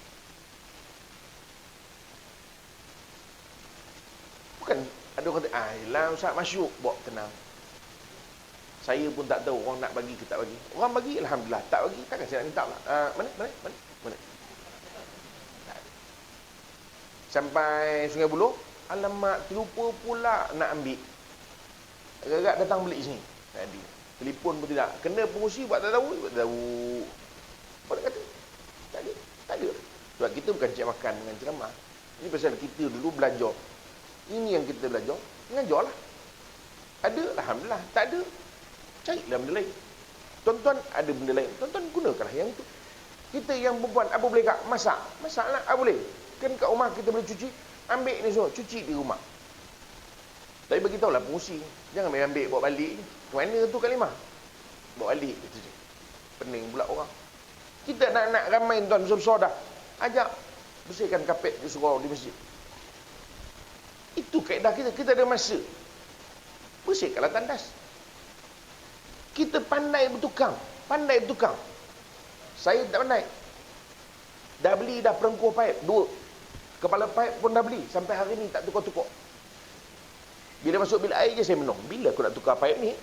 Bukan ada orang kata, lah Ustaz masyuk, bawa tenang. Saya pun tak tahu orang nak bagi ke tak bagi. Orang bagi, Alhamdulillah. Tak bagi, takkan saya nak minta pula. Mana? Sampai Sungai Buloh, alamak, terlupa pula nak ambil. Agak-agak datang beli sini. Tadi telefon pun tidak. Kena pengurusi buat tak tahu. Apa nak kata? Tak ada. Sebab kita bukan cek makan dengan ceramah. Ini pasal kita dulu belajar. Ini yang kita belajar. Mengajar lah. Ada, Alhamdulillah. Tak ada, carilah benda lain. Tuan-tuan ada benda lain, tuan-tuan gunakanlah yang itu. Kita yang perempuan, apa boleh kak? Masak lah, apa boleh? Kan kat rumah kita boleh cuci. Ambil ni semua, cuci di rumah. Tapi bagi tahulah pengurusi, jangan main ambil bawa balik je. Ke mana tu kalimah? Bawa balik itu je. Pening pula orang. Kita nak ramai tuan besar-besar dah. Ajak bersihkan kapet di surau di masjid. Itu kaedah kita. Kita ada masa. Bersihkanlah tandas. Kita pandai bertukang. Saya tak pandai. Dah beli dah perengkuh paip 2. Kepala paip pun dah beli. Sampai hari ni tak tukar-tukar. Bila masuk bilik air je saya menung. Bila aku nak tukar paip ni?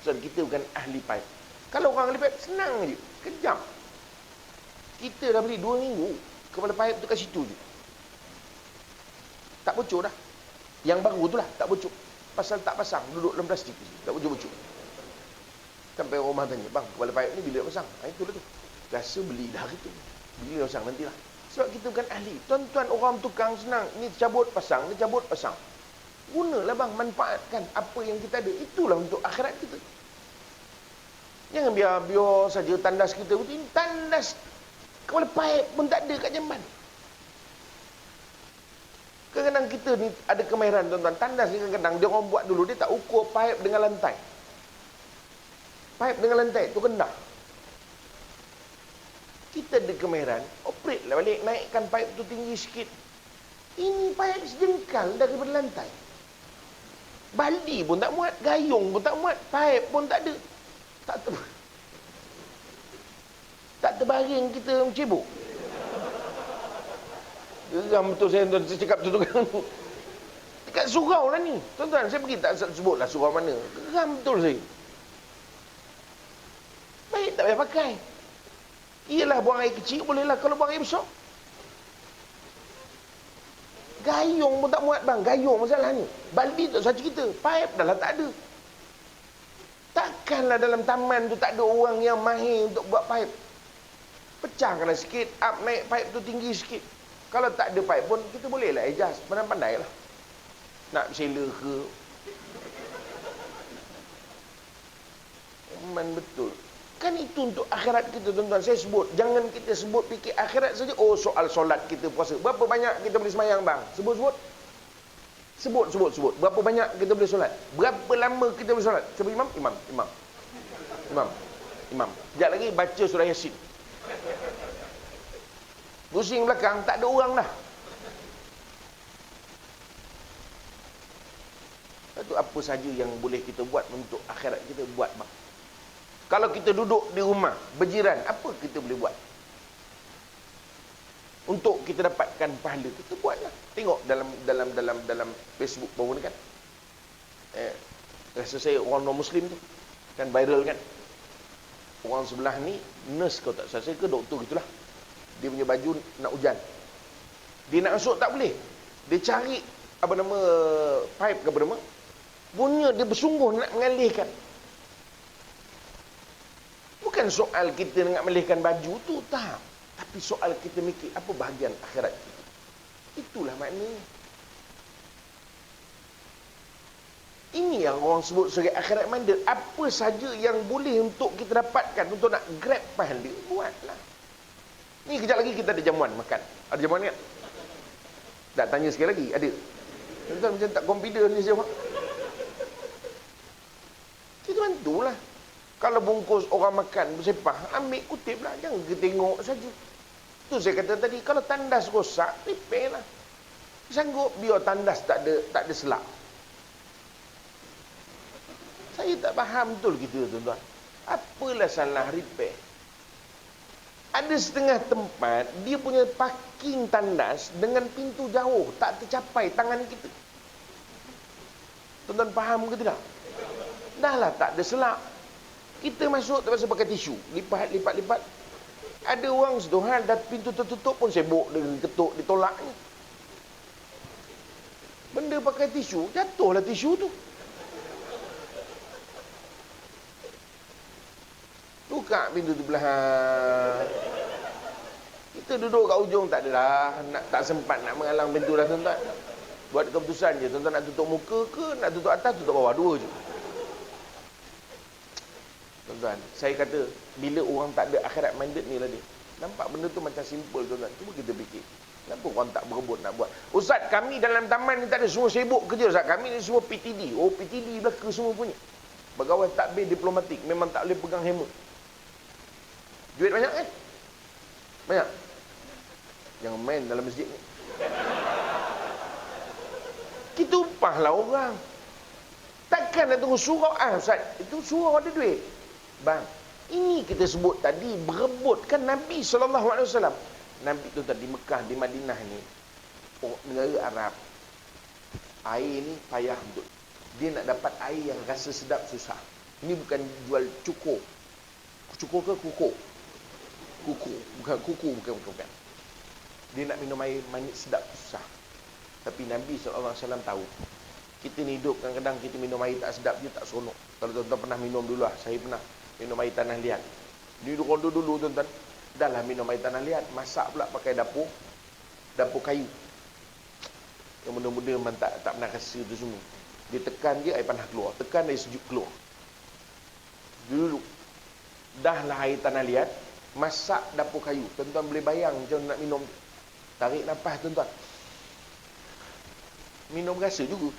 Sebab kita bukan ahli paip. Kalau orang ahli paip, senang je. Kejam. Kita dah beli 2 minggu. Kepala paip tu kat situ je. Tak bocor dah. Yang baru tu lah, tak bocor. Pasal tak pasang, duduk dalam plastik. Tak bocor-bocor. Sampai rumah tanya, bang, kepala paip ni bila pasang? Itulah tu. Rasa beli dah hari tu. Bila pasang nantilah. Sebab kita bukan ahli. Tuan-tuan orang tukang senang. Ni cabut, pasang. Ni cabut, pasang. Gunalah bang, manfaatkan apa yang kita ada. Itulah untuk akhirat kita. Jangan biar saja tandas kita betul. Tandas kepala paip pun tak ada kat Jamban. Kadang-kadang kita ni ada kemahiran tuan-tuan. Tandas ni kadang-kadang dia orang buat dulu, dia tak ukur paip dengan lantai. Paip dengan lantai tu rendah. Kita ada kemahiran, operate lah balik, naikkan paip tu tinggi sikit. Ini paip sejengkal daripada lantai. Baldi pun tak muat, gayung pun tak muat, paip pun tak ada. Tak terbaring kita mencebuk. Geram betul saya cakap tu kan. Dekat surau lah ni. Tuan-tuan, saya pergi tak sebutlah surau mana. Geram betul saya. Baik tak payah pakai. Iyalah buang air kecil bolehlah, kalau buang air besar. Gayung pun tak muat bang, gayung masalah ni. Baldi tak saja kita, paip dah lah tak ada. Takkanlah dalam taman tu tak ada orang yang mahir untuk buat paip. Pecahkanlah sikit, up naik paip tu tinggi sikit. Kalau tak ada paip pun, kita bolehlah adjust, pandai-pandai lah. Nak sela ke. Aman betul. Kan itu untuk akhirat kita tuan-tuan. Saya sebut, jangan kita sebut fikir akhirat saja. Oh soal solat kita puasa. Berapa banyak kita boleh semayang bang? Sebut. Berapa banyak kita boleh solat? Berapa lama kita boleh solat? Siapa imam? Imam. Sekejap lagi baca surah Yasin. Pusing belakang, tak ada orang dah. Itu apa saja yang boleh kita buat untuk akhirat kita, buat bang. Kalau kita duduk di rumah berjiran, apa kita boleh buat untuk kita dapatkan pahala? Kita buatlah. Tengok dalam Facebook baru ni kan, rasa saya orang non muslim tu kan viral kan, orang sebelah ni nurse kau tak salah saya ke doktor gitulah, dia punya baju nak hujan, dia nak masuk tak boleh, dia cari apa nama pipe ke apa nama, punya dia bersungguh nak mengalihkan. Bukan soal kita nak mengalihkan baju tu, tak, tapi soal kita mikir apa bahagian akhirat kita. Itulah maknanya. Ini yang orang sebut sebagai akhirat minded. Apa saja yang boleh untuk kita dapatkan, untuk nak grab pahala, buatlah. Ni kejap lagi kita ada jamuan makan. Ada jamuan kan? Tak tanya sekali lagi, ada. Tuan macam tak confident ni siapa. Kita bantulah. Kalau bungkus orang makan bersepah, ambil kutip lah. Jangan kita tengok saja. Tu saya kata tadi, kalau tandas rosak, repair lah. Sanggup biar tandas tak ada selak. Saya tak faham betul kita, tuan-tuan. Apalah salah repair? Ada setengah tempat, dia punya parking tandas dengan pintu jauh, tak tercapai tangan kita. Tuan-tuan faham ke tidak? Dah lah tak ada selak. Kita masuk terpaksa pakai tisu. Lipat. Ada orang sedohan, dah pintu tertutup pun sibuk dengan ketuk, ditolaknya. Benda pakai tisu, jatuhlah tisu tu. Buka pintu tu belakang. Kita duduk kat ujung, tak adalah, tak sempat nak mengalang pintu dah, tuan-tuan. Buat keputusan je, tuan-tuan nak tutup muka ke, nak tutup atas, tutup bawah, dua je. Tuan-tuan, saya kata, bila orang tak ada akhirat minded ni lah dia. Nampak benda tu macam simple, tuan-tuan. Cuba kita fikir. Kenapa orang tak berebut nak buat? Ustaz, kami dalam taman ni tak ada, semua sibuk kerja. Ustaz, kami ni semua PTD. Oh, PTD belaka semua punya. Pegawai takbir diplomatik, memang tak boleh pegang hammer. Duit banyak kan? Banyak. Jangan main dalam masjid ni. Kita upahlah orang. Takkan nak tunggu surau. Ustaz, itu surau ada duit. Bang, ini kita sebut tadi, berebutkan Nabi SAW. Nabi tu tadi Mekah, di Madinah ni, negara Arab, air ni payah betul. Dia nak dapat air yang rasa sedap susah. Ini bukan jual cukur. Cukur ke kuku? Kuku, bukan. Dia nak minum air manis sedap susah. Tapi Nabi SAW tahu, kita ni hidup kadang-kadang kita minum air tak sedap, dia tak seronok. Kalau tuan-tuan pernah minum dulu lah, saya pernah minum air tanah liat. Dulu tuan-tuan, dah lah minum air tanah liat, masak pula pakai dapur kayu. Yang muda-muda memang tak pernah rasa tu semua. Dia tekan je, air panas keluar. Tekan, air sejuk keluar. Dulu dah lah air tanah liat, masak dapur kayu. Tuan-tuan boleh bayang macam nak minum. Tarik nafas tuan-tuan, minum rasa juga.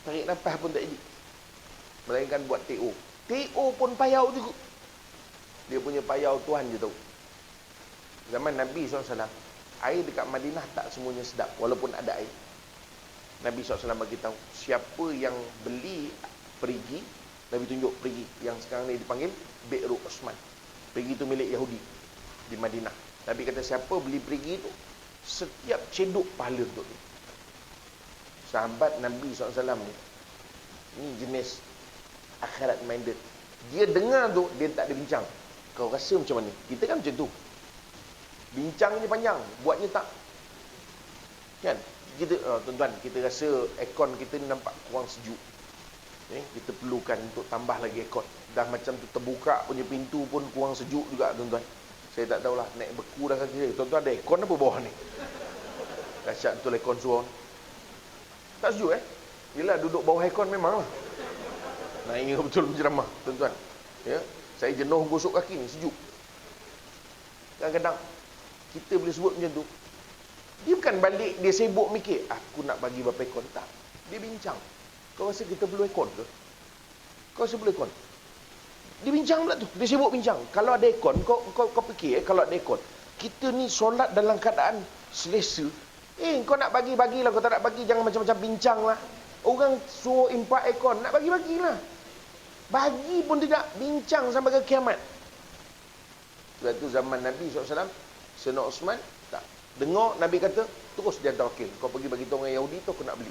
Tarik nafas pun tak jadi. Melainkan buat TO. TO pun payau juga. Dia punya payau Tuhan je tahu. Zaman Nabi SAW, air dekat Madinah tak semuanya sedap, walaupun ada air. Nabi SAW bagi tahu, siapa yang beli perigi, Nabi tunjuk perigi yang sekarang ni dipanggil Bi'ru Osman. Perigi itu milik Yahudi di Madinah. Nabi kata, siapa beli perigi itu, setiap ceduk pahala untuk dia. Sahabat Nabi SAW ni jenis akhirat minded. Dia dengar tu, dia tak ada bincang. Kau rasa macam mana? Kita kan macam tu. Bincangnya panjang, buatnya tak. Kan? Kita, tuan-tuan, kita rasa aircon kita ni nampak kurang sejuk. Kita perlukan untuk tambah lagi aircon. Dah macam tu terbuka punya pintu pun kurang sejuk juga, tuan-tuan. Saya tak tahulah, naik beku dah kaki saya. Tuan-tuan, ada aircon apa bawah ni? Dahsyat betul aircon suruh. Tak sejuk Yelah, duduk bawah aircon memang lah. Naik betul menceramah, tuan-tuan. Ya, saya jenuh gosok kaki ni, sejuk. Kadang-kadang kita boleh sebut macam tu. Dia bukan balik, dia sibuk mikir, aku nak bagi berapa aircon. Tak. Dia bincang. Kau rasa kita perlu aircon ke? Kau rasa perlu aircon? Dia bincang pula tu. Dia sibuk bincang. Kalau ada aircon, kau fikir kalau ada aircon, kita ni solat dalam keadaan selesa. Kau nak bagi-bagilah. Kau tak nak bagi, jangan macam-macam bincang lah. Orang suruh import aircon, nak bagi-bagilah. Bagi pun tidak, bincang sampai ke kiamat. Sebab tu zaman Nabi SAW, Sayyidina Osman, tak. Dengar Nabi kata, terus dia hantar wakil. Kau pergi bagi tahu orang Yahudi tu, aku nak beli.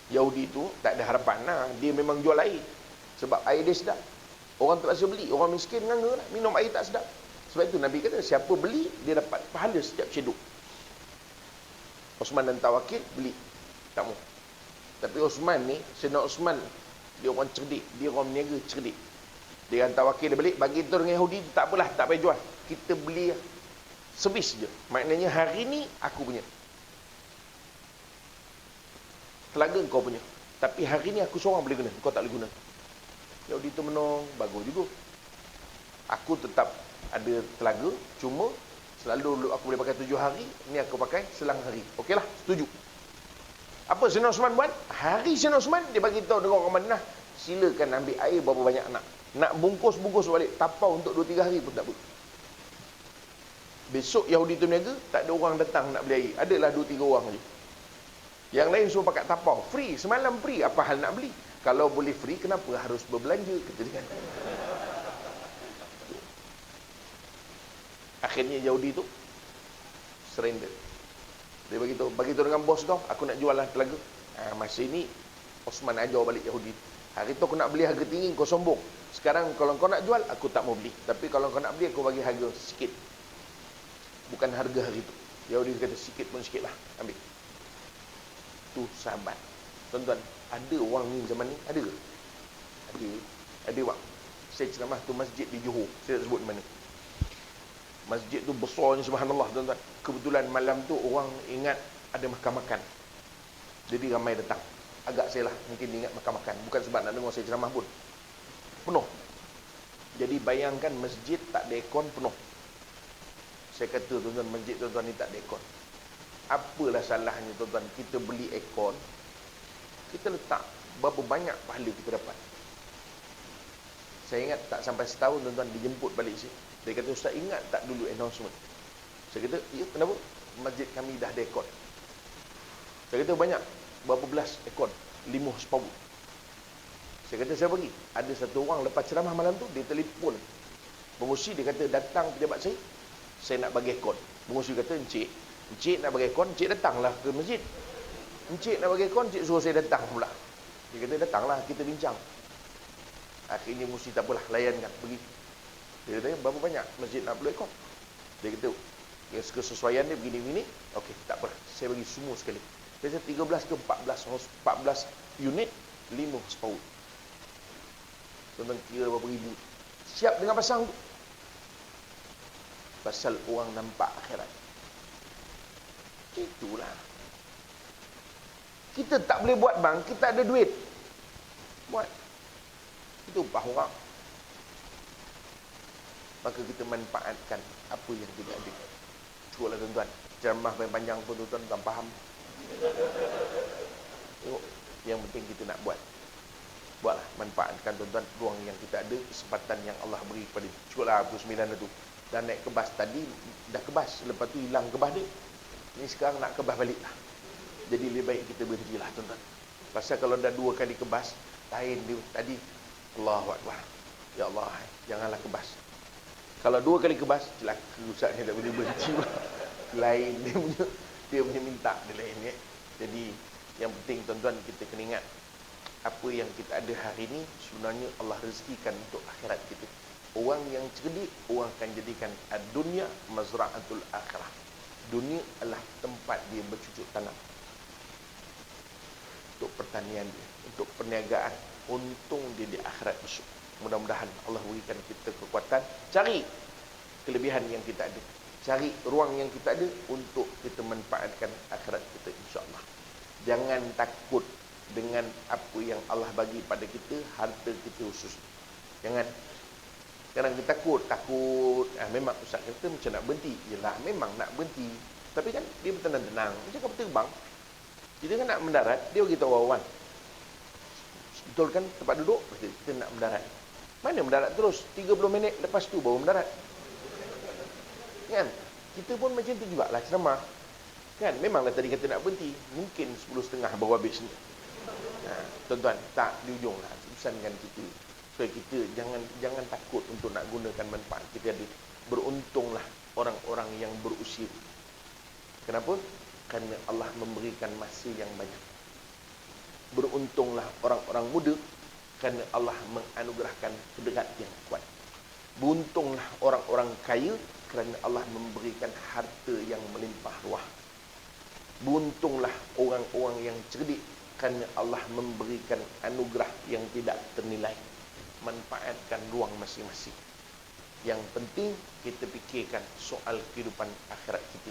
Yahudi tu tak ada harapan lah. Dia memang jual air. Sebab air dia sedap. Orang terpaksa beli. Orang miskin nganga lah. Minum air tak sedap. Sebab itu Nabi kata, siapa beli, dia dapat pahala setiap cedok. Osman hantar wakil, beli. Tak mau. Tapi Osman ni, Sayyidina Osman, dia orang cerdik, dia orang meniaga cerdik. Dia hantar wakil dia balik, bagi tu dengan Yahudi, tak apalah, tak payah jual. Kita beli servis je. Maknanya hari ni aku punya. Telaga kau punya. Tapi hari ni aku seorang boleh guna, kau tak boleh guna. Yahudi tu menong, bagus juga. Aku tetap ada telaga, cuma selalu aku boleh pakai 7 hari, ni aku pakai selang hari. Okeylah, setuju. Apa Sayyidina Osman buat? Hari Sayyidina Osman, dia bagi tahu dengan orang Madinah, silakan ambil air berapa banyak nak. Nak bungkus-bungkus balik, tapau untuk 2-3 hari pun tak boleh. Besok Yahudi tu berniaga, tak ada orang datang nak beli air. Adalah 2-3 orang je. Yang lain suruh pakai tapau. Free, semalam free. Apa hal nak beli? Kalau boleh free, kenapa harus berbelanja? Kata dia kan. Akhirnya Yahudi tu surrender. Dia bagi tahu dengan bos kau, aku nak jual lah telaga. Masa ini Osman ajar balik Yahudi. Hari tu aku nak beli harga tinggi, kau sombong. Sekarang kalau kau nak jual, aku tak mau beli. Tapi kalau kau nak beli, aku bagi harga sikit. Bukan harga hari tu. Yahudi kata sikit pun sikit lah, ambil. Tu sahabat. Tuan-tuan, ada orang ni zaman ni? Ada ke? Ada bang. Saya ceramah tu masjid di Johor. Saya tak sebut di mana. Masjid tu besarnya, subhanallah tuan-tuan. Kebetulan malam tu orang ingat ada makan-makan. Jadi ramai datang. Agak saya lah mungkin ingat makan-makan. Bukan sebab nak dengar saya ceramah pun. Penuh. Jadi bayangkan masjid tak ada aircon, penuh. Saya kata tuan-tuan, masjid tuan-tuan ni tak ada aircon. Apalah salahnya tuan-tuan, kita beli aircon, kita letak, berapa banyak pahala kita dapat. Saya ingat tak sampai setahun tuan-tuan dijemput balik sini. Dia kata, Ustaz ingat tak dulu announcement? Saya kata, ya kenapa? Masjid kami dah ada aircon. Saya kata banyak, berapa belas aircon, 5 power. Saya kata saya bagi. Ada satu orang lepas ceramah malam tu, dia telefon pengurusi, dia kata datang pejabat saya nak bagi aircon. Pengurusi kata, Encik nak bagi aircon, Encik datanglah ke masjid. Encik nak bagi aircon, Encik suruh saya datang pula. Dia kata datanglah, kita bincang. Akhirnya mesti tak apalah, layankan, pergi. Dia kata, berapa banyak masjid nak perlu aircon? Dia kata, yang kesesuaian dia begini-begini. Okey, tak apalah, saya bagi semua sekali. Dia kata 13 ke 14 unit, 5 horsepower. Tuan-tuan kira berapa ribu. Siap dengan pasang tu. Pasal orang nampak akhirat. Itulah. Kita tak boleh buat bang, kita ada duit. Buat. Itu upah orang. Maka kita manfaatkan apa yang kita ada. Cukuplah tuan-tuan. Ceramah panjang pun tuan-tuan tak faham. Tengok. Yang penting kita nak buat. Buatlah. Manfaatkan tuan-tuan ruang yang kita ada. Kesempatan yang Allah beri kepada. Cukuplah pukul 9 tu. Dan naik kebas tadi. Dah kebas. Lepas tu hilang kebas dia. Ni sekarang nak kebas balik lah. Jadi lebih baik kita berhentilah tuan-tuan. Pasal kalau dah 2 kali kebas. Lain dia tadi. Allahu Akbar. Ya Allah. Janganlah kebas. Kalau 2 kali kebas, celaka Ustaz ni tak boleh berhenti. Lain dia punya minta dia lain ya. Jadi yang penting tuan-tuan kita kena ingat apa yang kita ada hari ni sebenarnya Allah rezekikan untuk akhirat kita. Orang yang cerdik, orang akan jadikan dunia mazra'atul akhirah. Dunia adalah tempat dia bercucuk tanam. Untuk pertanian dia, untuk perniagaan, untung dia di akhirat besok. Mudah-mudahan Allah berikan kita kekuatan. Cari kelebihan yang kita ada. Cari ruang yang kita ada untuk kita manfaatkan akhirat kita insya-Allah. Jangan takut dengan apa yang Allah bagi pada kita, harta kita khusus. Jangan. Kadang kita takut. Memang Ustaz kata macam nak berhenti. Yalah, memang nak berhenti. Tapi kan dia bertenang-tenang. Macam kapal terbang. Kita kan nak mendarat, dia beritahu awal. Betul kan tempat duduk? Kita nak mendarat. Mana mendarat terus? 30 minit lepas tu baru mendarat. Kan? Kita pun macam tu jugalah ceramah. Kan? Memanglah tadi kata nak berhenti. Mungkin 10.30 baru habis ni. Tuan-tuan, tak di ujung lah pesankan kita supaya kita jangan takut untuk nak gunakan manfaat kita ada. Beruntunglah orang-orang yang berusia. Kenapa? Kerana Allah memberikan masa yang banyak. Beruntunglah orang-orang muda kerana Allah menganugerahkan kudrat yang kuat. Beruntunglah orang-orang kaya kerana Allah memberikan harta yang melimpah ruah. Beruntunglah orang-orang yang cerdik kerana Allah memberikan anugerah yang tidak ternilai. Manfaatkan ruang masing-masing. Yang penting kita fikirkan soal kehidupan akhirat kita.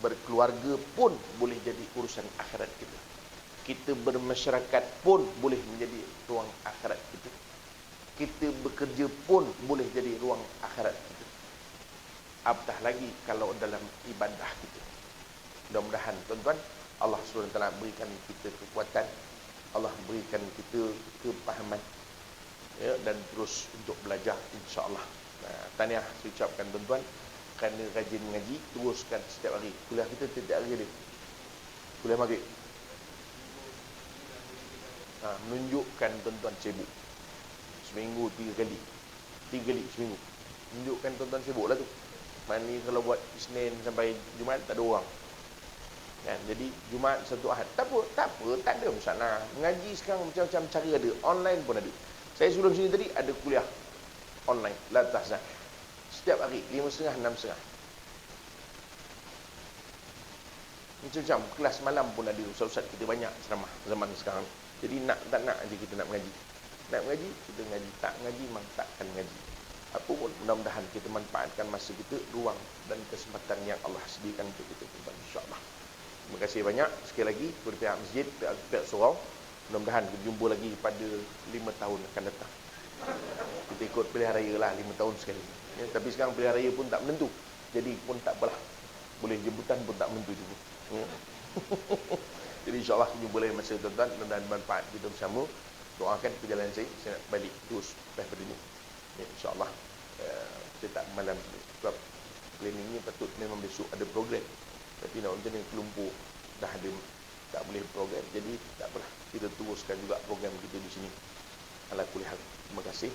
Berkeluarga pun boleh jadi urusan akhirat kita. Kita bermasyarakat pun boleh menjadi ruang akhirat kita. Kita bekerja pun boleh jadi ruang akhirat kita. Apatah lagi kalau dalam ibadah kita. Mudah-mudahan tuan-tuan Allah SWT berikan kita kekuatan, Allah berikan kita kepahaman, ya, dan terus untuk belajar insya-Allah. Tahniah saya ucapkan tuan-tuan kerana rajin mengaji, teruskan setiap hari. Kuliah kita setiap hari dia. Kuliah maghrib. Menunjukkan tuan-tuan sibuk. Seminggu 3 kali. 3 kali seminggu. Menunjukkan tuan-tuan sibuk lah tu. Mana ni kalau buat Isnin sampai Jumaat tak ada orang. Kan? Jadi Jumaat satu Ahad. Tak apa, tak ada masalah. Mengaji sekarang macam-macam cara ada. Online pun ada. Saya sebelum sini tadi ada kuliah online. La tahzan. Setiap hari 5.30, 6.30. Macam-macam. Kelas malam pun ada. Ustaz-ustaz kita banyak ceramah zaman sekarang. Jadi tak nak aja kita nak mengaji. Nak mengaji, kita mengaji. Tak mengaji, memang takkan mengaji. Apa pun, mudah-mudahan kita manfaatkan masa kita, ruang dan kesempatan yang Allah sediakan untuk kita, insya-Allah. Terima kasih banyak sekali lagi kepada pihak masjid, pihak surau. Mudah-mudahan kita jumpa lagi pada 5 tahun akan datang. Kita ikut pilihan raya lah 5 tahun sekali. Ya, tapi sekarang pilihan raya pun tak menentu. Jadi pun tak apalah. Boleh jemputan pun tak menentu juga. Ya. Jadi insya-Allah jumpa lagi masa tuan-tuan dan manfaat kita bersama. Doakan perjalanan saya nak balik terus daripada ini. Ya, insya-Allah kita tak malam sebab planning ni patut memang besok ada program. Tapi nak macam ni kelumpur dah ada tak boleh program. Jadi tak apalah. Kita teruskan juga program kita di sini. Ala kulli hal. Terima kasih.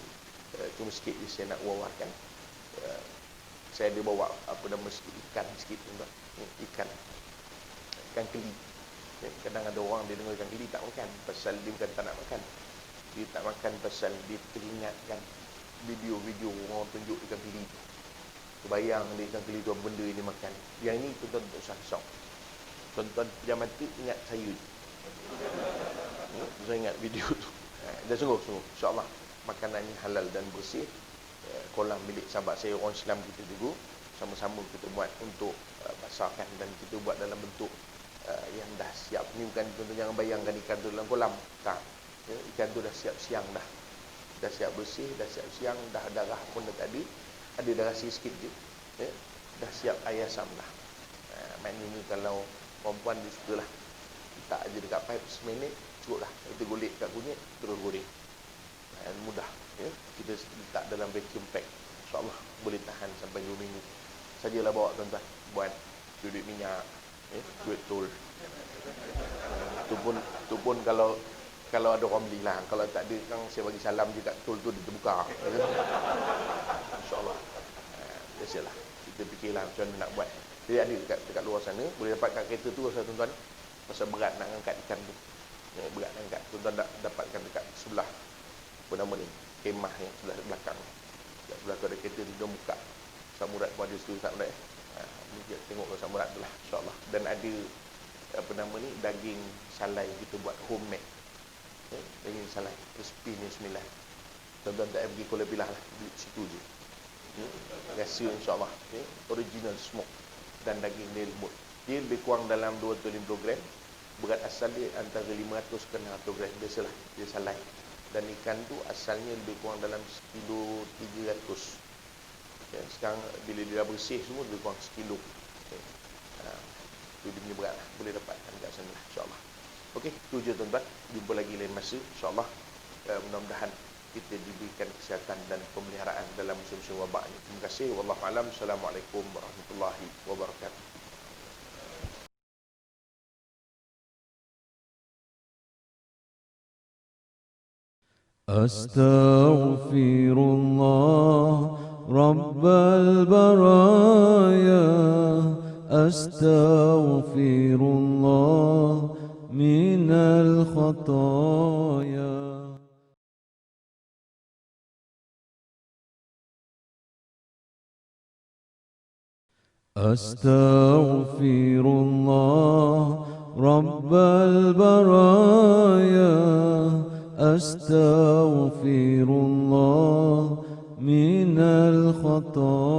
Cuma sikit je saya nak wawarkan. Saya ada bawa apa nama sikit ikan sikit tuan-tuan. Ikan keli. Ya, kadang ada orang dia dengar ikan keli tak makan pasal dia bukan tak nak makan. Dia tak makan pasal dia teringatkan video-video orang tunjuk ikan keli tu. Kebayang dia ikan keli tu benda yang dia makan. Yang ini tuan-tuan tak usah risau. Tuan-tuan pejam mata ingat saya. Saya ingat video tu. Dan sungguh-sungguh insya-Allah makanannya halal dan bersih. Kolam milik sahabat saya orang Islam kita dulu. Sama-sama kita buat untuk pasarkan dan kita buat dalam bentuk yang dah siap. Ni bukan tuan-tuan jangan bayangkan ikan tu dalam kolam. Tak. Ya, ikan tu dah siap siang dah. Dah siap bersih, dah siap siang, dah darah pun dah tak ada. Ada darah sikit je. Ya, dah siap air asam dah. Maknanya kalau perempuan dia sukalah. Letak aja dekat pipe seminit, cukup lah. Kita golek kat kunyit, terus goreng. Mudah. Ya. Kita letak dalam vacuum pack. InsyaAllah boleh tahan sampai 2 minggu. Sajalah bawa tuan-tuan. Buat duit minyak. Duit tol. Itu pun kalau ada orang beli lah. Kalau tak ada kan saya bagi salam je kat tol tu dia terbuka. InsyaAllah. Biasalah. Kita fikirlah macam mana nak buat. Jadi ada dekat luar sana. Boleh dapat kat kereta tu rasa tuan-tuan. Pasal berat nak angkat ikan tu. Berat nak angkat. Tuan-tuan dapatkan dekat sebelah. Apa nama ni? Kemah yang sebelah belakang. Dekat sebelah tu ada kereta tu dia buka. Samurat pun ada situ tak boleh. Kita tengok ke samurat tu lah. InsyaAllah. Dan ada apa nama ni? Daging salai kita buat homemade. Daging salai. Crispy ni sembilan. Tuan-tuan tak payah pergi Kuala Pilah lah. Di situ je. Rasa insyaAllah. Original smoke. Dan daging dia lembut. Dia lebih kurang dalam 250 gram. Berat asal dia antara 500 ke 600 gram. Biasalah. Dia salai. Dan ikan tu asalnya lebih kurang dalam sekilo 300. Ya, sekarang bila dia dah bersih semua lebih kurang sekilo. Itu dia punya berat lah. Boleh dapatkan kat sana lah. InsyaAllah. Okey, itu je tuan-tuan. Jumpa lagi lain masa. InsyaAllah. Mudah-mudahan kita diberikan kesihatan dan pemeliharaan dalam musim-musim wabak ini. Terima kasih. Wallahualam. Assalamualaikum warahmatullahi wabarakatuh. أستغفر الله رب البرايا أستغفر الله من الخطايا أستغفر الله رب البرايا أستغفر الله من الخطايا